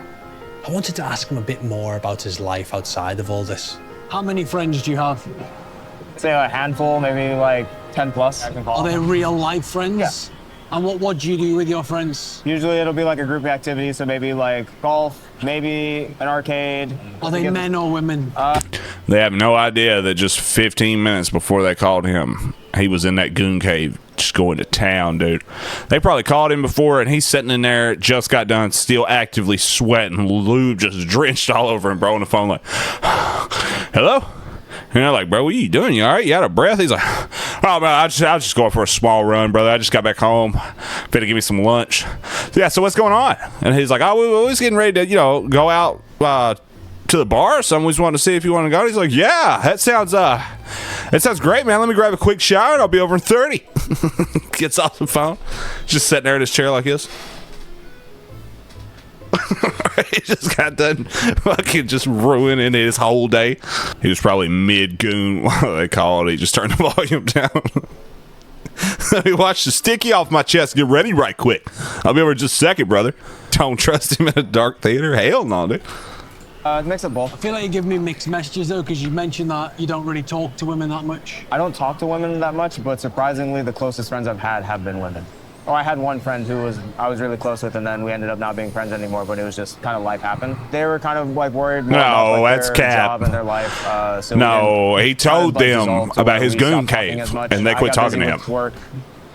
I wanted to ask him a bit more about his life outside of all this. How many friends do you have? Say a handful, maybe like 10 plus. I can call Are they them. real life friends? Yeah. And what do you do with your friends? Usually it'll be like a group activity, so maybe like golf, maybe an arcade. Are they men or women? They have no idea that just 15 minutes before they called him, he was in that goon cave just going to town, dude. They probably called him before, and he's sitting in there, just got done, still actively sweating, lube just drenched all over him, bro, on the phone like, hello? And they're like, bro, what are you doing? You all right? You out of breath? He's like, oh, man, I was just going for a small run, brother. I just got back home. Better give me some lunch. Yeah, so what's going on? And he's like, oh, we was getting ready to, go out to the bar or something. We just wanted to see if you want to go. And he's like, yeah, that sounds great, man. Let me grab a quick shower and I'll be over in 30. Gets off the phone. Just sitting there in his chair like this. He just got done fucking just ruining his whole day. He was probably mid-goon, what they call it. He just turned the volume down. Let me watch the sticky off my chest. Get ready right quick. I'll be over in just a second, brother. Don't trust him in a dark theater. Hell no, dude. Mix of both. I feel like you give me mixed messages though, because you mentioned that you don't really talk to women that much. I don't talk to women that much, but surprisingly, the closest friends I've had have been women. Oh, I had one friend who I was really close with, and then we ended up not being friends anymore, but it was just kind of life happened. They were kind of like worried more about like, that's their cap. job and their life. So no, he told them about his goon cave, and they quit talking to him. Work.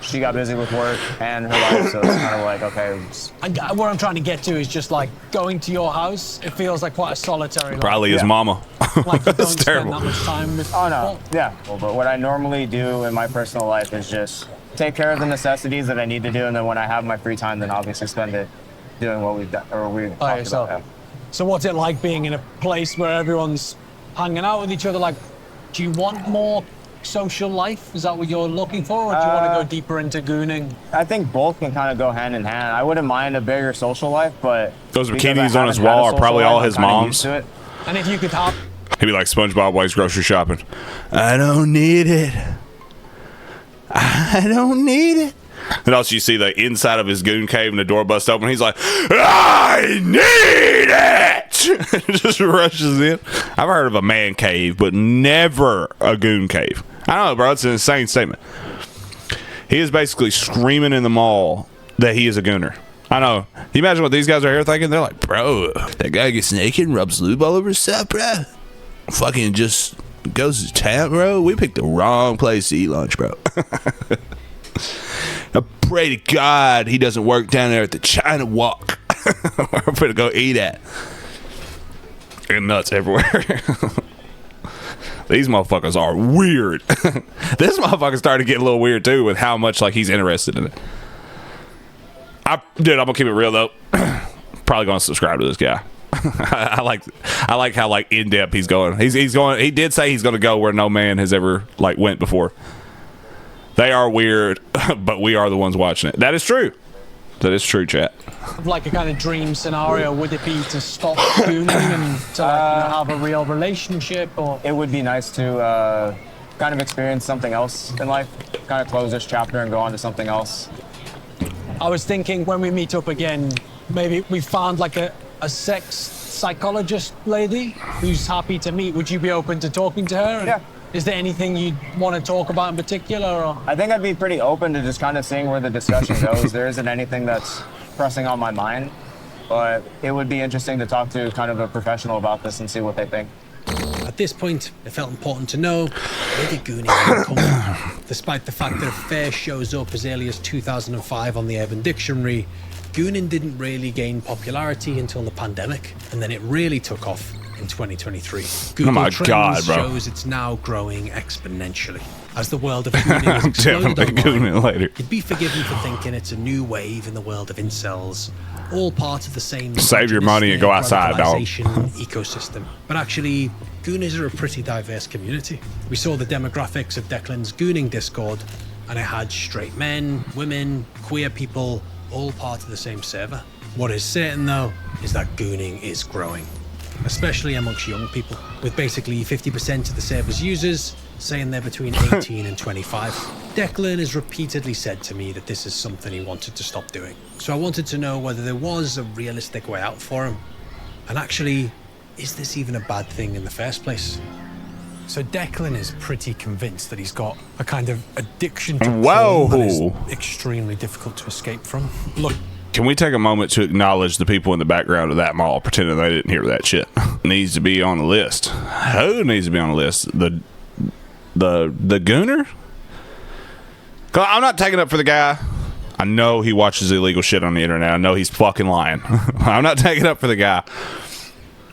She got busy with work and her life, so it's kind of like, okay. What I'm trying to get to is just like going to your house. It feels like quite a solitary life. Probably his mama. Like you don't That's spend terrible. that much time with. Oh no, yeah. Well, but what I normally do in my personal life is just take care of the necessities that I need to do, and then when I have my free time, then obviously spend it doing what we've done or we've talked about. Yeah. So what's it like being in a place where everyone's hanging out with each other? Like, do you want more social life? Is that what you're looking for, or do you want to go deeper into gooning? I think both can kind of go hand in hand. I wouldn't mind a bigger social life, but Those because bikinis I on his haven't had wall a are social probably life, all I'm his kinda mom's. used to it. And if you could have He'd be like SpongeBob while he's grocery shopping. I don't need it. I don't need it. And also you see the inside of his goon cave and the door busts open. He's like, I need it. Just rushes in. I've heard of a man cave, but never a goon cave. I don't know, bro. It's an insane statement. He is basically screaming in the mall that he is a gooner. I know. Can you imagine what these guys are here thinking? They're like, bro, that guy gets naked and rubs lube all over himself, bro. Fucking just goes to town, bro. We picked the wrong place to eat lunch, bro. I pray to God he doesn't work down there at the China Walk. We're gonna go eat at. And nuts everywhere. These motherfuckers are weird. This motherfucker started getting a little weird too with how much like he's interested in it. Dude, I'm gonna keep it real though. Probably gonna subscribe to this guy. I like how like in depth he's going. He's going. He did say he's gonna go where no man has ever like went before. They are weird, but we are the ones watching it. That is true. That is true, chat. like a kind of dream scenario, would it be to stop gooning and to like, have a real relationship, or? It would be nice to kind of experience something else in life, kind of close this chapter and go on to something else. I was thinking when we meet up again, maybe we found like a sex psychologist lady who's happy to meet. Would you be open to talking to her? Yeah. Is there anything you'd want to talk about in particular? Or? I think I'd be pretty open to just kind of seeing where the discussion goes. There isn't anything that's pressing on my mind, but it would be interesting to talk to kind of a professional about this and see what they think. At this point, it felt important to know where did Gooning come from. Despite the fact that a fair shows up as early as 2005 on the Urban Dictionary, Gooning didn't really gain popularity until the pandemic, and then it really took off in 2023. Google my Trends God, bro. shows it's now growing exponentially. As the world of Gooning has exploded definitely online, Gooning later. you'd be forgiven for thinking it's a new wave in the world of incels, all part of the same Save your money and go outside, dog. ecosystem. But actually, Gooners are a pretty diverse community. We saw the demographics of Declan's Gooning Discord, and it had straight men, women, queer people, all part of the same server. What is certain though, is that Gooning is growing. especially amongst young people, with basically 50% of the server's users saying they're between 18 and 25. Declan has repeatedly said to me that this is something he wanted to stop doing. So I wanted to know whether there was a realistic way out for him. And actually, is this even a bad thing in the first place? So Declan is pretty convinced that he's got a kind of addiction to Whoa. porn that is extremely difficult to escape from. Look, Can we take a moment to acknowledge the people in the background of that mall pretending they didn't hear that shit? Needs to be on the list. Who needs to be on the list? The Gooner? 'Cause I'm not taking up for the guy. I know he watches illegal shit on the internet. I know he's fucking lying. I'm not taking up for the guy.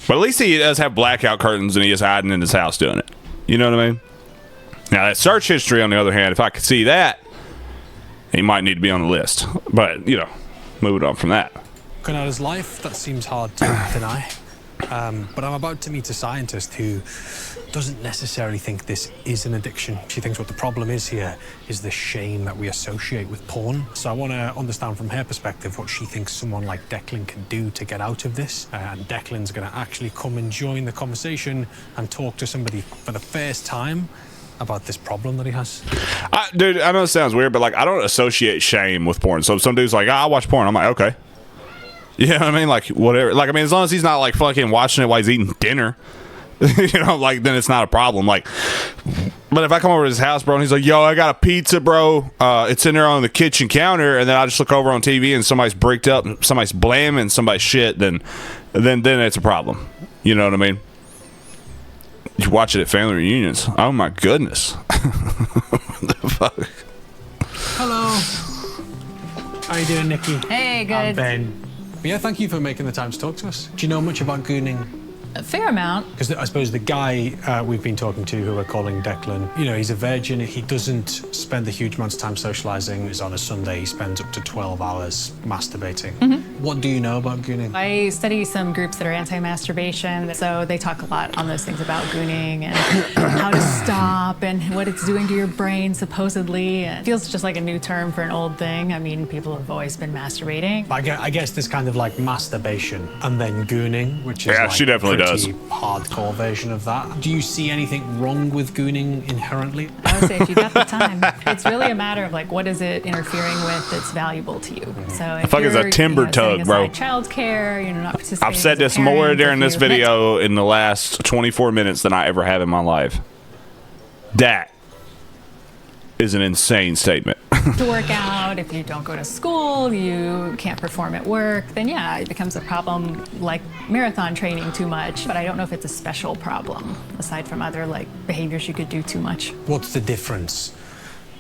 But at least he does have blackout curtains and he is hiding in his house doing it. You know what I mean? Now, that search history, on the other hand, if I could see that, he might need to be on the list. But, you know, moving on from that. looking at his life, that seems hard to deny. But I'm about to meet a scientist who doesn't necessarily think this is an addiction. She thinks what the problem is here is the shame that we associate with porn. So I want to understand from her perspective what she thinks someone like Declan can do to get out of this. And Declan's going to actually come and join the conversation and talk to somebody for the first time about this problem that he has. Dude, I know it sounds weird, but like I don't associate shame with porn. So if some dude's like, I watch porn, I'm like, okay. You know what I mean? Like, whatever. Like, I mean, as long as he's not like fucking watching it while he's eating dinner, you know, like, then it's not a problem. Like, but if I come over to his house, bro, and he's like, yo, I got a pizza, bro. It's in there on the kitchen counter, and then I just look over on TV and somebody's bricked up, and somebody's blaming somebody's shit, then it's a problem. You know what I mean? You watch it at family reunions. Oh my goodness. What the fuck? Hello. How you doing, Nikki? Hey, good. I'm Ben. Yeah, thank you for making the time to talk to us. Do you know much about Gooning? A fair amount. Because I suppose the guy we've been talking to, who we're calling Declan, you know, he's a virgin. He doesn't spend a huge amount of time socializing. He's on a Sunday. He spends up to 12 hours masturbating. Mm-hmm. What do you know about Gooning? I study some groups that are anti-masturbation, so they talk a lot on those things about Gooning and how to stop and what it's doing to your brain, supposedly. It feels just like a new term for an old thing. I mean, people have always been masturbating. I guess there's kind of like masturbation and then Gooning, which is Yeah, like she definitely does. Hardcore version of that. Do you see anything wrong with Gooning inherently? I would say if you got the time, it's really a matter of like, what is it interfering with that's valuable to you? So if fuck is a you're, timber tug, bro? Childcare, you're not participating. I've said as this a more parent, during if this you- video in the last 24 minutes than I ever have in my life. That is an insane statement. to work out, if you don't go to school, you can't perform at work, then yeah, it becomes a problem like marathon training too much. But I don't know if it's a special problem, aside from other like behaviors you could do too much. What's the difference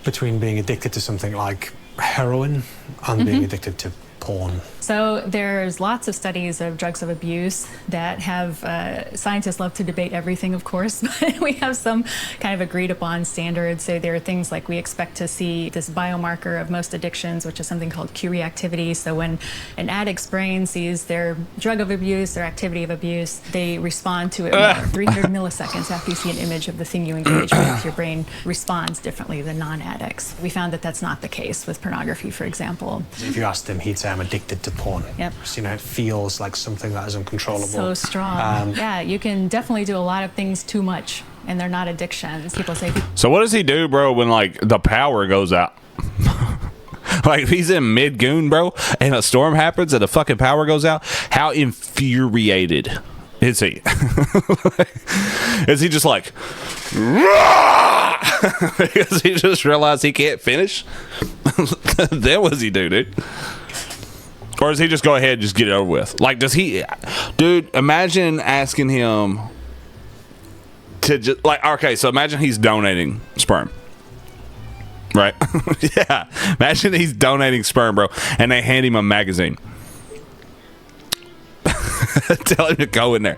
between being addicted to something like heroin and being addicted to porn? So there's lots of studies of drugs of abuse that have, scientists love to debate everything, of course, but we have some kind of agreed upon standards. So there are things like we expect to see this biomarker of most addictions, which is something called Q reactivity. So when an addict's brain sees their drug of abuse, their activity of abuse, they respond to it more. 300 milliseconds after you see an image of the thing you engage with, your brain responds differently than non-addicts. We found that that's not the case with pornography, for example. If you asked him, he'd say, I'm addicted to porn. Yep. So, you know, it feels like something that is uncontrollable. So strong. Yeah, you can definitely do a lot of things too much, and they're not addictions. People say, So what does he do, bro, when like the power goes out? Like if he's in mid-goon, bro, and a storm happens and the fucking power goes out, how infuriated is he? Is he just like because he just realized he can't finish? Then what does he do, dude? Or does he just go ahead and just get it over with? Like, does he... Dude, imagine asking him to just... Like, okay, so imagine he's donating sperm. Right? Yeah. Imagine he's donating sperm, bro, and they hand him a magazine. Tell him to go in there.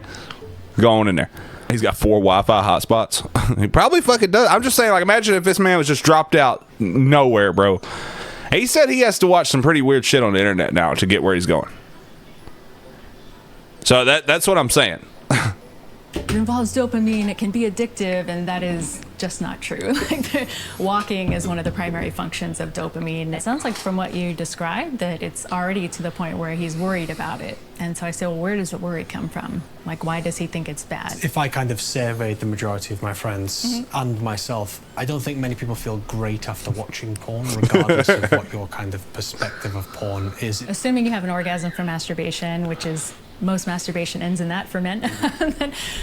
Go on in there. He's got 4 Wi-Fi hotspots. He probably fucking does. I'm just saying, like, imagine if this man was just dropped out nowhere, bro. He said he has to watch some pretty weird shit on the internet now to get where he's going. So that's what I'm saying. it involves dopamine, it can be addictive, and that is just not true. Like, walking is one of the primary functions of dopamine. It sounds like from what you described that it's already to the point where he's worried about it. And so I say, well, where does the worry come from? Like, why does he think it's bad? If I kind of surveyed the majority of my friends and myself, I don't think many people feel great after watching porn, regardless of what your kind of perspective of porn is. Assuming you have an orgasm from masturbation, which is most masturbation ends in that for men.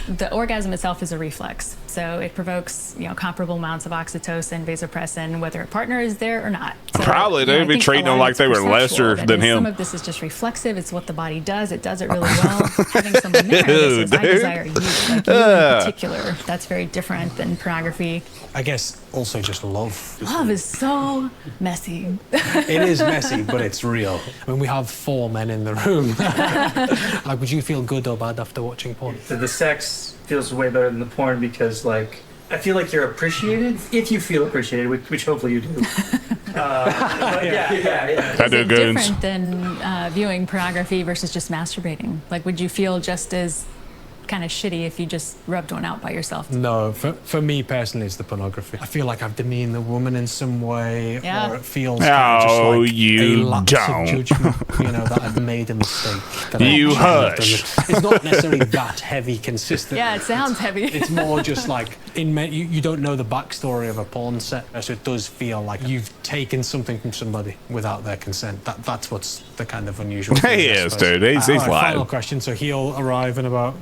The orgasm itself is a reflex. So it provokes, comparable amounts of oxytocin, vasopressin, whether a partner is there or not. So, probably they'd be treating them like they were lesser than him. Some of this is just reflexive. It's what the body does. It does it really well. Having someone there, this is, I desire you. Like you in particular. That's very different than pornography. I guess also just love. Love is so messy. It is messy, but it's real. I mean, we have 4 men in the room. Like, would you feel good or bad after watching porn? The sex feels way better than the porn because, like, I feel like you're appreciated if you feel appreciated, which hopefully you do. Yeah. I do Is it good. different than viewing pornography versus just masturbating? Like, would you feel just as kind of shitty if you just rubbed one out by yourself? No, for me personally, it's the pornography. I feel like I've demeaned the woman in some way, Yeah. or it feels kind of just like you a lapse don't. of judgment, that I've made a mistake. That You I shouldn't have hush. done it. It's not necessarily that heavy, consistent. Yeah, it sounds heavy. It's more just like you don't know the backstory of a porn set, so it does feel like you've taken something from somebody without their consent. That's what's the kind of unusual thing, He I is, suppose. dude. He's All right, lying. Final question. So he'll arrive in about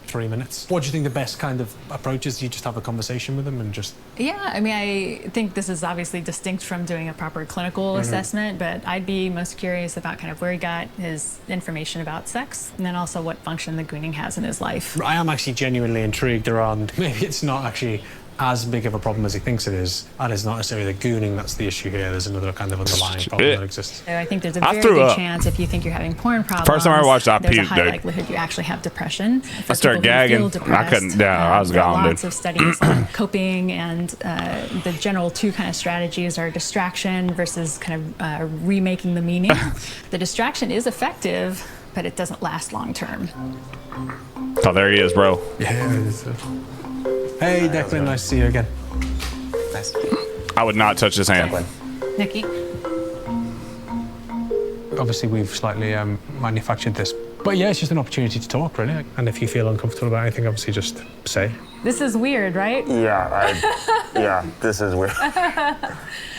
3 minutes. What do you think the best kind of approach is? You just have a conversation with him and just... Yeah, I mean, I think this is obviously distinct from doing a proper clinical assessment, but I'd be most curious about kind of where he got his information about sex, and then also what function the Gooning has in his life. I am actually genuinely intrigued around, maybe it's not actually as big of a problem as he thinks it is, and it's not necessarily the Gooning that's the issue here. There's another kind of underlying problem that exists. So I think there's a I very threw good up. chance if you think you're having porn problems. First time I watched, I there's a puked, high dude. likelihood you actually have depression. For I started people who feel gagging. I depressed, couldn't. Yeah, I was there are gone, lots dude. of studies on coping, and the general 2 kind of strategies are distraction versus kind of remaking the meaning. The distraction is effective, but it doesn't last long term. Oh, there he is, bro. Yeah. Hey, Declan, nice to see you again. Nice. I would not touch his hand. Nikki? Obviously, we've slightly manufactured this. But yeah, it's just an opportunity to talk, really. And if you feel uncomfortable about anything, obviously just say. This is weird, right? Yeah, this is weird.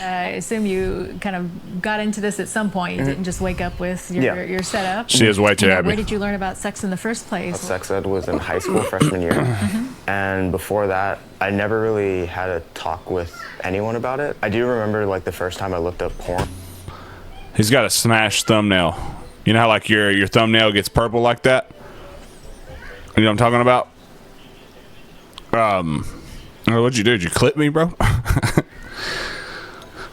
I assume you kind of got into this at some point. You didn't just wake up with your setup. She is way too Where happy. did you learn about sex in the first place? Sex ed was in high school freshman year. And before that, I never really had a talk with anyone about it. I do remember like the first time I looked up porn. He's got a smashed thumbnail. You know how like your thumbnail gets purple like that? You know what I'm talking about? What'd you do? Did you clip me, bro?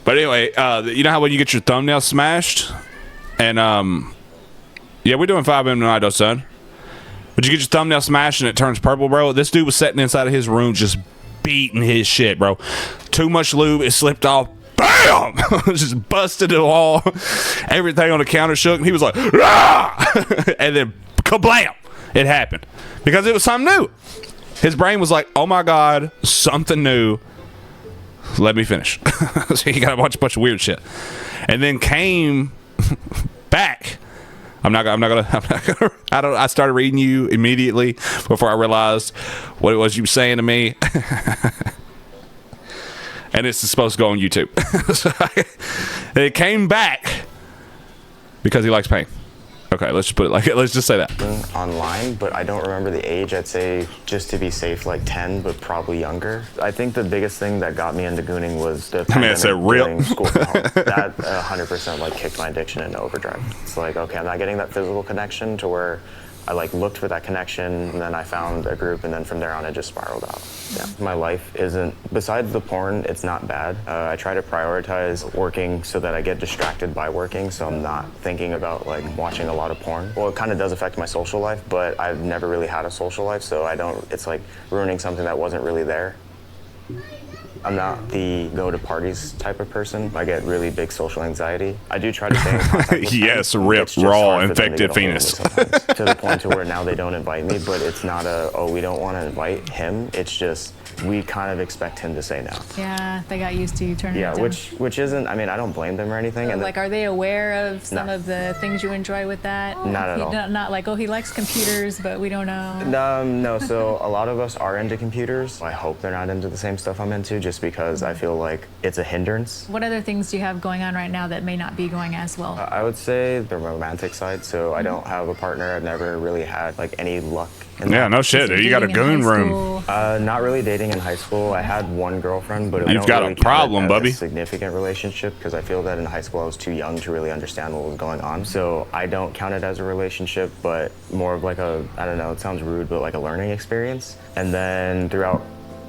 But anyway, you know how when you get your thumbnail smashed? And yeah, we're doing 5 a.m. tonight, though, son. But you get your thumbnail smashed and it turns purple, bro. This dude was sitting inside of his room just beating his shit, bro. Too much lube, it slipped off. Bam! Just busted the wall. Everything on the counter shook. And he was like, "Rah!" And then kablam! It happened. Because it was something new. His brain was like, oh my God, something new. Let me finish. So he got a bunch of weird shit. And then came back. I started reading you immediately before I realized what it was you were saying to me. And it's supposed to go on YouTube. And it came back because he likes pain. Okay, let's just put it like it. Let's just say that. Online, but I don't remember the age. I'd say just to be safe, like 10, but probably younger. I think the biggest thing that got me into gooning was the pandemic it's a real- during school from home. That 100% like kicked my addiction into overdrive. It's like, okay, I'm not getting that physical connection to where I like looked for that connection, and then I found a group, and then from there on it just spiraled out. Yeah. My life isn't, besides the porn, it's not bad. I try to prioritize working so that I get distracted by working, so I'm not thinking about like watching a lot of porn. Well, it kind of does affect my social life, but I've never really had a social life, so it's like ruining something that wasn't really there. I'm not the go to parties type of person. I get really big social anxiety. I do try to stay in contact with Yes, them. rip, It's just raw, hard for them to infected get a hold of me penis. sometimes, to the point to where now they don't invite me, but it's not we don't want to invite him. It's just, we kind of expect him to say no. Yeah, they got used to you turning Yeah, it down. which isn't, I mean, I don't blame them or anything. So, And like, are they aware of some No. of the things you enjoy with that? Not at all. Not like, oh, he likes computers, but we don't know. No, so a lot of us are into computers. I hope they're not into the same stuff I'm into, just because I feel like it's a hindrance. What other things do you have going on right now that may not be going as well? I would say the romantic side, so I don't have a partner. I've never really had like any luck in Yeah, that. no shit, dude. You got a Dating in goon high room. school? Not really dating in high school. I had one girlfriend, but I You've don't got a really count it problem, as Bubby. a significant relationship, because I feel that in high school I was too young to really understand what was going on. So I don't count it as a relationship, but more of like a, I don't know, it sounds rude, but like a learning experience. And then throughout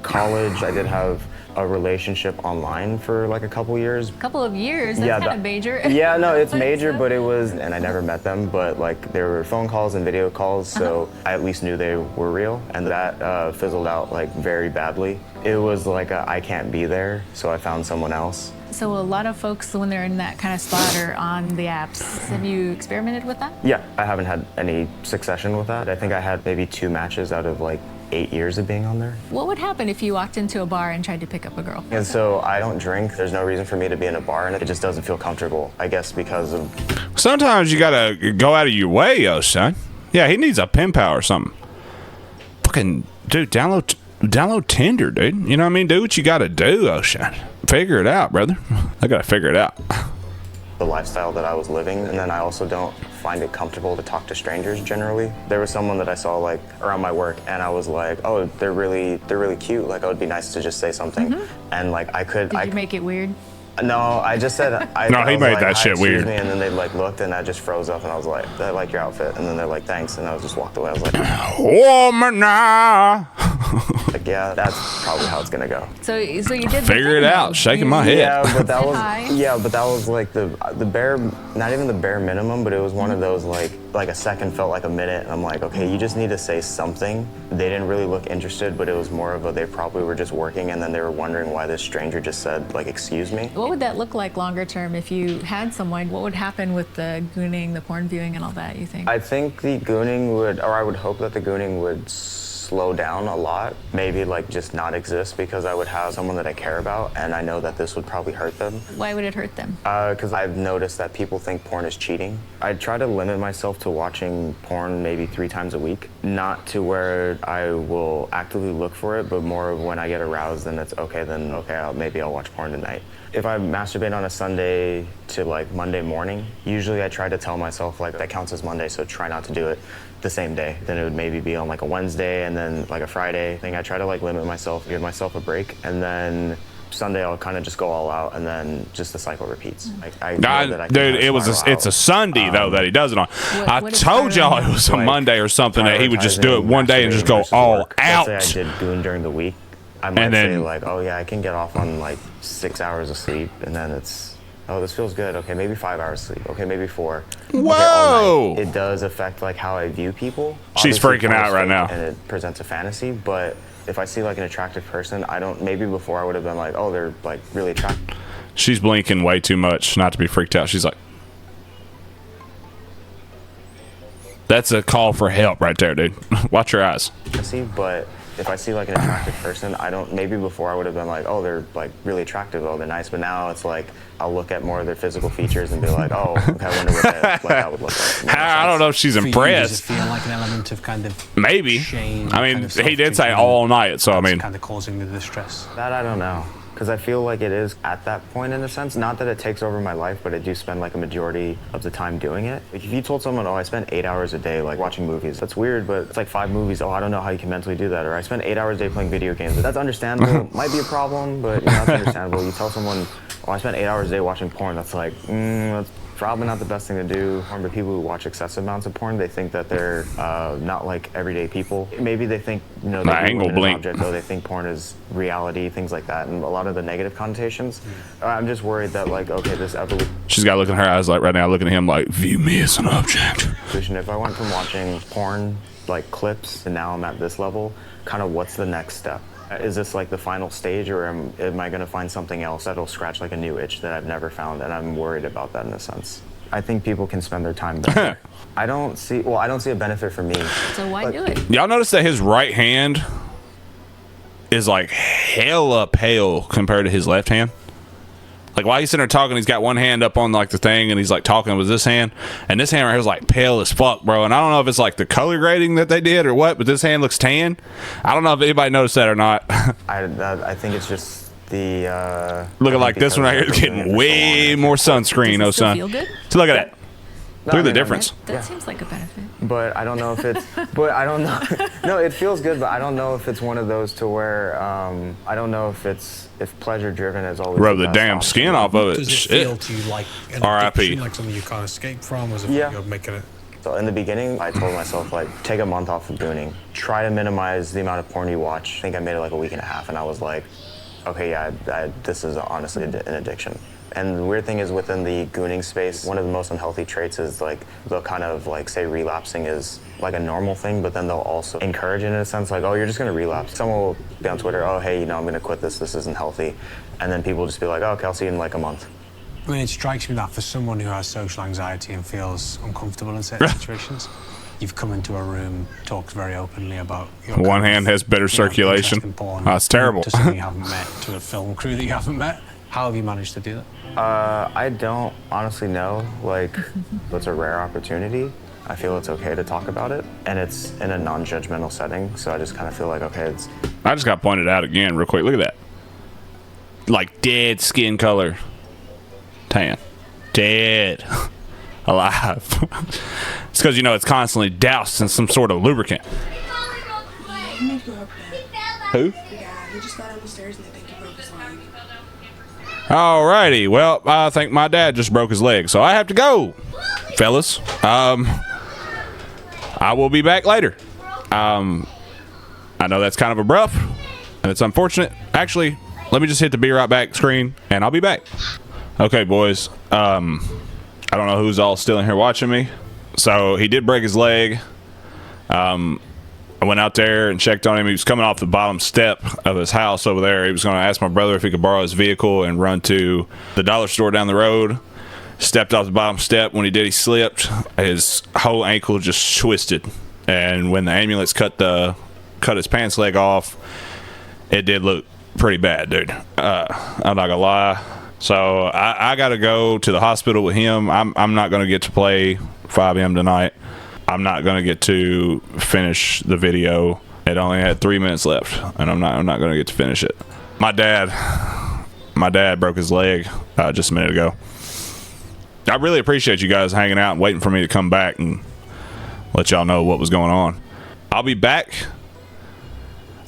college, I did have a relationship online for like a couple years. Couple of years? That's kind of major. Yeah, no, it's major, but it was, and I never met them, but like there were phone calls and video calls, so I at least knew they were real, and that fizzled out like very badly. It was like I can't be there, so I found someone else. So a lot of folks, when they're in that kind of spot, are on the apps. Have you experimented with that? Yeah, I haven't had any succession with that. I think I had maybe 2 matches out of like 8 years of being on there. What would happen if you walked into a bar and tried to pick up a girl? And so I don't drink. There's no reason for me to be in a bar, and it just doesn't feel comfortable, I guess, because of... Sometimes you gotta go out of your way, yo, son. Yeah, he needs a pen pal or something. Fucking, dude, download Tinder, dude. You know what I mean? Do what you gotta do, Ocean. Figure it out, brother. I gotta figure it out. the lifestyle that I was living, and then I also don't find it comfortable to talk to strangers generally. There was someone that I saw like around my work, and I was like, oh, they're really cute. Like, it would be nice to just say something, and like I could. Did you make it weird? No, I just said. No, he made like, that "Hi, shit excuse weird." me," and then they like looked, and I just froze up, and I was like, "I like your outfit," and then they're like, "Thanks," and I just walked away. I was like, Woman now. like, yeah, that's probably how it's gonna go. So you did Figure it out. Shaking my head. Yeah, but that was Hi. but that was like the bare, not even the bare minimum, but it was one of those like a second felt like a minute, and I'm like, okay, you just need to say something. They didn't really look interested, but it was more of a, they probably were just working, and then they were wondering why this stranger just said like, excuse me. What would that look like longer term if you had someone? What would happen with the gooning, the porn viewing, and all that, you think? I think the gooning would, or I would hope that the gooning would slow down a lot, maybe like just not exist, because I would have someone that I care about, and I know that this would probably hurt them. Why would it hurt them? Because I've noticed that people think porn is cheating. I try to limit myself to watching porn maybe 3 times a week, not to where I will actively look for it, but more of when I get aroused, then it's okay, maybe I'll watch porn tonight. If I masturbate on a Sunday to like Monday morning, usually I try to tell myself like that counts as Monday, so try not to do it the same day. Then it would maybe be on like a Wednesday and then like a Friday thing. I try to like limit myself, give myself a break, and then Sunday I'll kind of just go all out, and then just the cycle repeats. Like I know that I can dude, kinda spiral it's a out. Sunday though that he does it on. I what is told y'all spiraling it was a Like, Monday or something that he would just do it prioritizing one day and just masturbating go versus all work. out. Let's say I did goon during the week, I might And then- say like, oh yeah, I can get off on like 6 hours of sleep, and then it's, oh, this feels good. Okay, maybe 5 hours sleep. Okay, maybe 4. Okay, all Whoa! night. It does affect like how I view people. She's Obviously, freaking porn out is right fake now. and it presents a fantasy, but if I see like an attractive person, I don't, maybe before I would have been like, oh, they're like really attractive. She's blinking way too much not to be freaked out. She's like, that's a call for help right there, dude. Watch your eyes. But if I see like an attractive person, I don't, maybe before I would have been like, oh, they're like really attractive, oh, they're nice, but now it's like, I'll look at more of their physical features and be like, oh, okay, I wonder what that would look like. I don't know if she's For you, does it impressed. feel like an element of kind of Maybe. shame? I mean, kind of he did say self-judgment all night, so I that's mean, kind of causing the distress? That I don't know. Because I feel like it is at that point in a sense. Not that it takes over my life, but I do spend like a majority of the time doing it. Like if you told someone, oh, I spend 8 hours a day like watching movies, that's weird, but it's like 5 movies. Oh, I don't know how you can mentally do that. Or I spend 8 hours a day playing video games. That's understandable. Might be a problem, but you know, that's understandable. You tell someone, oh, I spend 8 hours a day watching porn, that's like, that's probably not the best thing to do. But people who watch excessive amounts of porn, they think that they're not like everyday people. Maybe they think, you know, My they angle an blink. object, though they think porn is reality, things like that, and a lot of the negative connotations. I'm just worried that like, okay, this evolution, she's got to look in her eyes like right now, looking at him like, view me as an object. if I went from watching porn like clips and now I'm at this level, kind of what's the next step? Is this like the final stage, or am I gonna find something else that'll scratch like a new itch that I've never found? And I'm worried about that in a sense. I think people can spend their time better. I don't see a benefit for me. So why do it? Y'all notice that his right hand is like hella pale compared to his left hand? Like while he's sitting there talking, he's got one hand up on like the thing and he's like talking with this hand, and this hand right here is like pale as fuck, bro. And I don't know if it's like the color grading that they did or what, but this hand looks tan. I don't know if anybody noticed that or not. I think it's just the looking like this one right here is getting way more sunscreen. Does Oh it still son, feel good? so look at that. Look at the I mean, difference. That seems like a benefit. But I don't know if it's. But I don't know. No, it feels good, but I don't know if it's one of those to where I don't know if pleasure driven is always. Rub the best damn option. skin off of it. Does it Shit. feel to you like an R.I.P. addiction, like something you can't escape from, or is it Yeah. you're making it? So in the beginning, I told myself like, take a month off of gooning. Try to minimize the amount of porn you watch. I think I made it like a week and a half, and I was like, okay, yeah, this is honestly an addiction. And the weird thing is within the gooning space, one of the most unhealthy traits is like they'll kind of like say relapsing is like a normal thing, but then they'll also encourage it in a sense like, oh, you're just gonna relapse. Someone will be on Twitter, oh, hey, I'm gonna quit this isn't healthy. And then people will just be like, oh, okay, I'll see you in like a month. I mean, it strikes me that for someone who has social anxiety and feels uncomfortable in certain situations, you've come into a room, talked very openly about your One hand has better circulation. interest in porn, That's terrible. To someone you haven't met, to a film crew that you haven't met. How have you managed to do that? I don't honestly know. Like, it's a rare opportunity. I feel it's okay to talk about it, and it's in a non-judgmental setting. So I just kind of feel like, okay, it's. I just got pointed out again real quick. Look at that. Like dead skin color. Tan. Dead. Alive. It's because, you know, it's constantly doused in some sort of lubricant. Who? The guy, he just got on the stairs and they think he broke his leg. Alrighty. Well, I think my dad just broke his leg, so I have to go, fellas. I will be back later. I know that's kind of abrupt, and it's unfortunate. Actually, let me just hit the be right back screen, and I'll be back. Okay, boys. I don't know who's all still in here watching me. So he did break his leg. I went out there and checked on him. He was coming off the bottom step of his house over there. He was going to ask my brother if he could borrow his vehicle and run to the dollar store down the road. Stepped off the bottom step. When he did, he slipped. His whole ankle just twisted. And when the ambulance cut his pants leg off, it did look pretty bad, dude. I'm not gonna lie. So I got to go to the hospital with him. I'm not going to get to play 5M tonight. I'm not going to get to finish the video. It only had 3 minutes left, and I'm not going to get to finish it. My dad broke his leg just a minute ago. I really appreciate you guys hanging out and waiting for me to come back and let y'all know what was going on. I'll be back.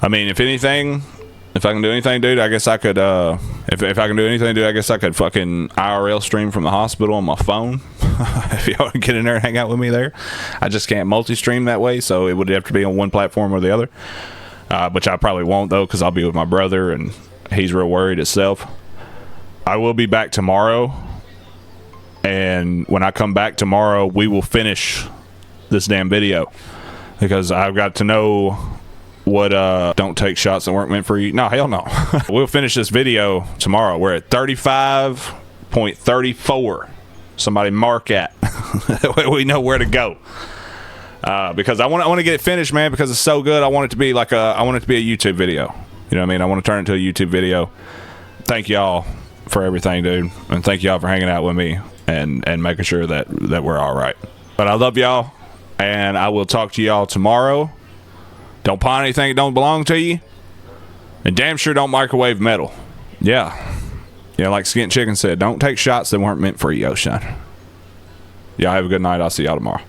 I mean, if anything, if I can do anything, dude, I guess I could, if I can do anything, dude, I guess I could fucking IRL stream from the hospital on my phone. If y'all want to get in there and hang out with me there. I just can't multi-stream that way, so it would have to be on one platform or the other. Which I probably won't, though, because I'll be with my brother, and he's real worried himself. I will be back tomorrow, and when I come back tomorrow, we will finish this damn video, because I've got to know what don't take shots that weren't meant for you. No, hell no. We'll finish this video tomorrow. We're at 35.34. Somebody mark at. That way we know where to go. Because I want to get it finished, man, because it's so good. I want it to be like a YouTube video. You know what I mean? I want to turn it into a YouTube video. Thank y'all for everything, dude. And thank y'all for hanging out with me and making sure that we're all right. But I love y'all, and I will talk to y'all tomorrow. Don't pawn anything that don't belong to you. And damn sure don't microwave metal. Yeah. Yeah, like Skint Chicken said, don't take shots that weren't meant for you, Ocean. Y'all have a good night. I'll see y'all tomorrow.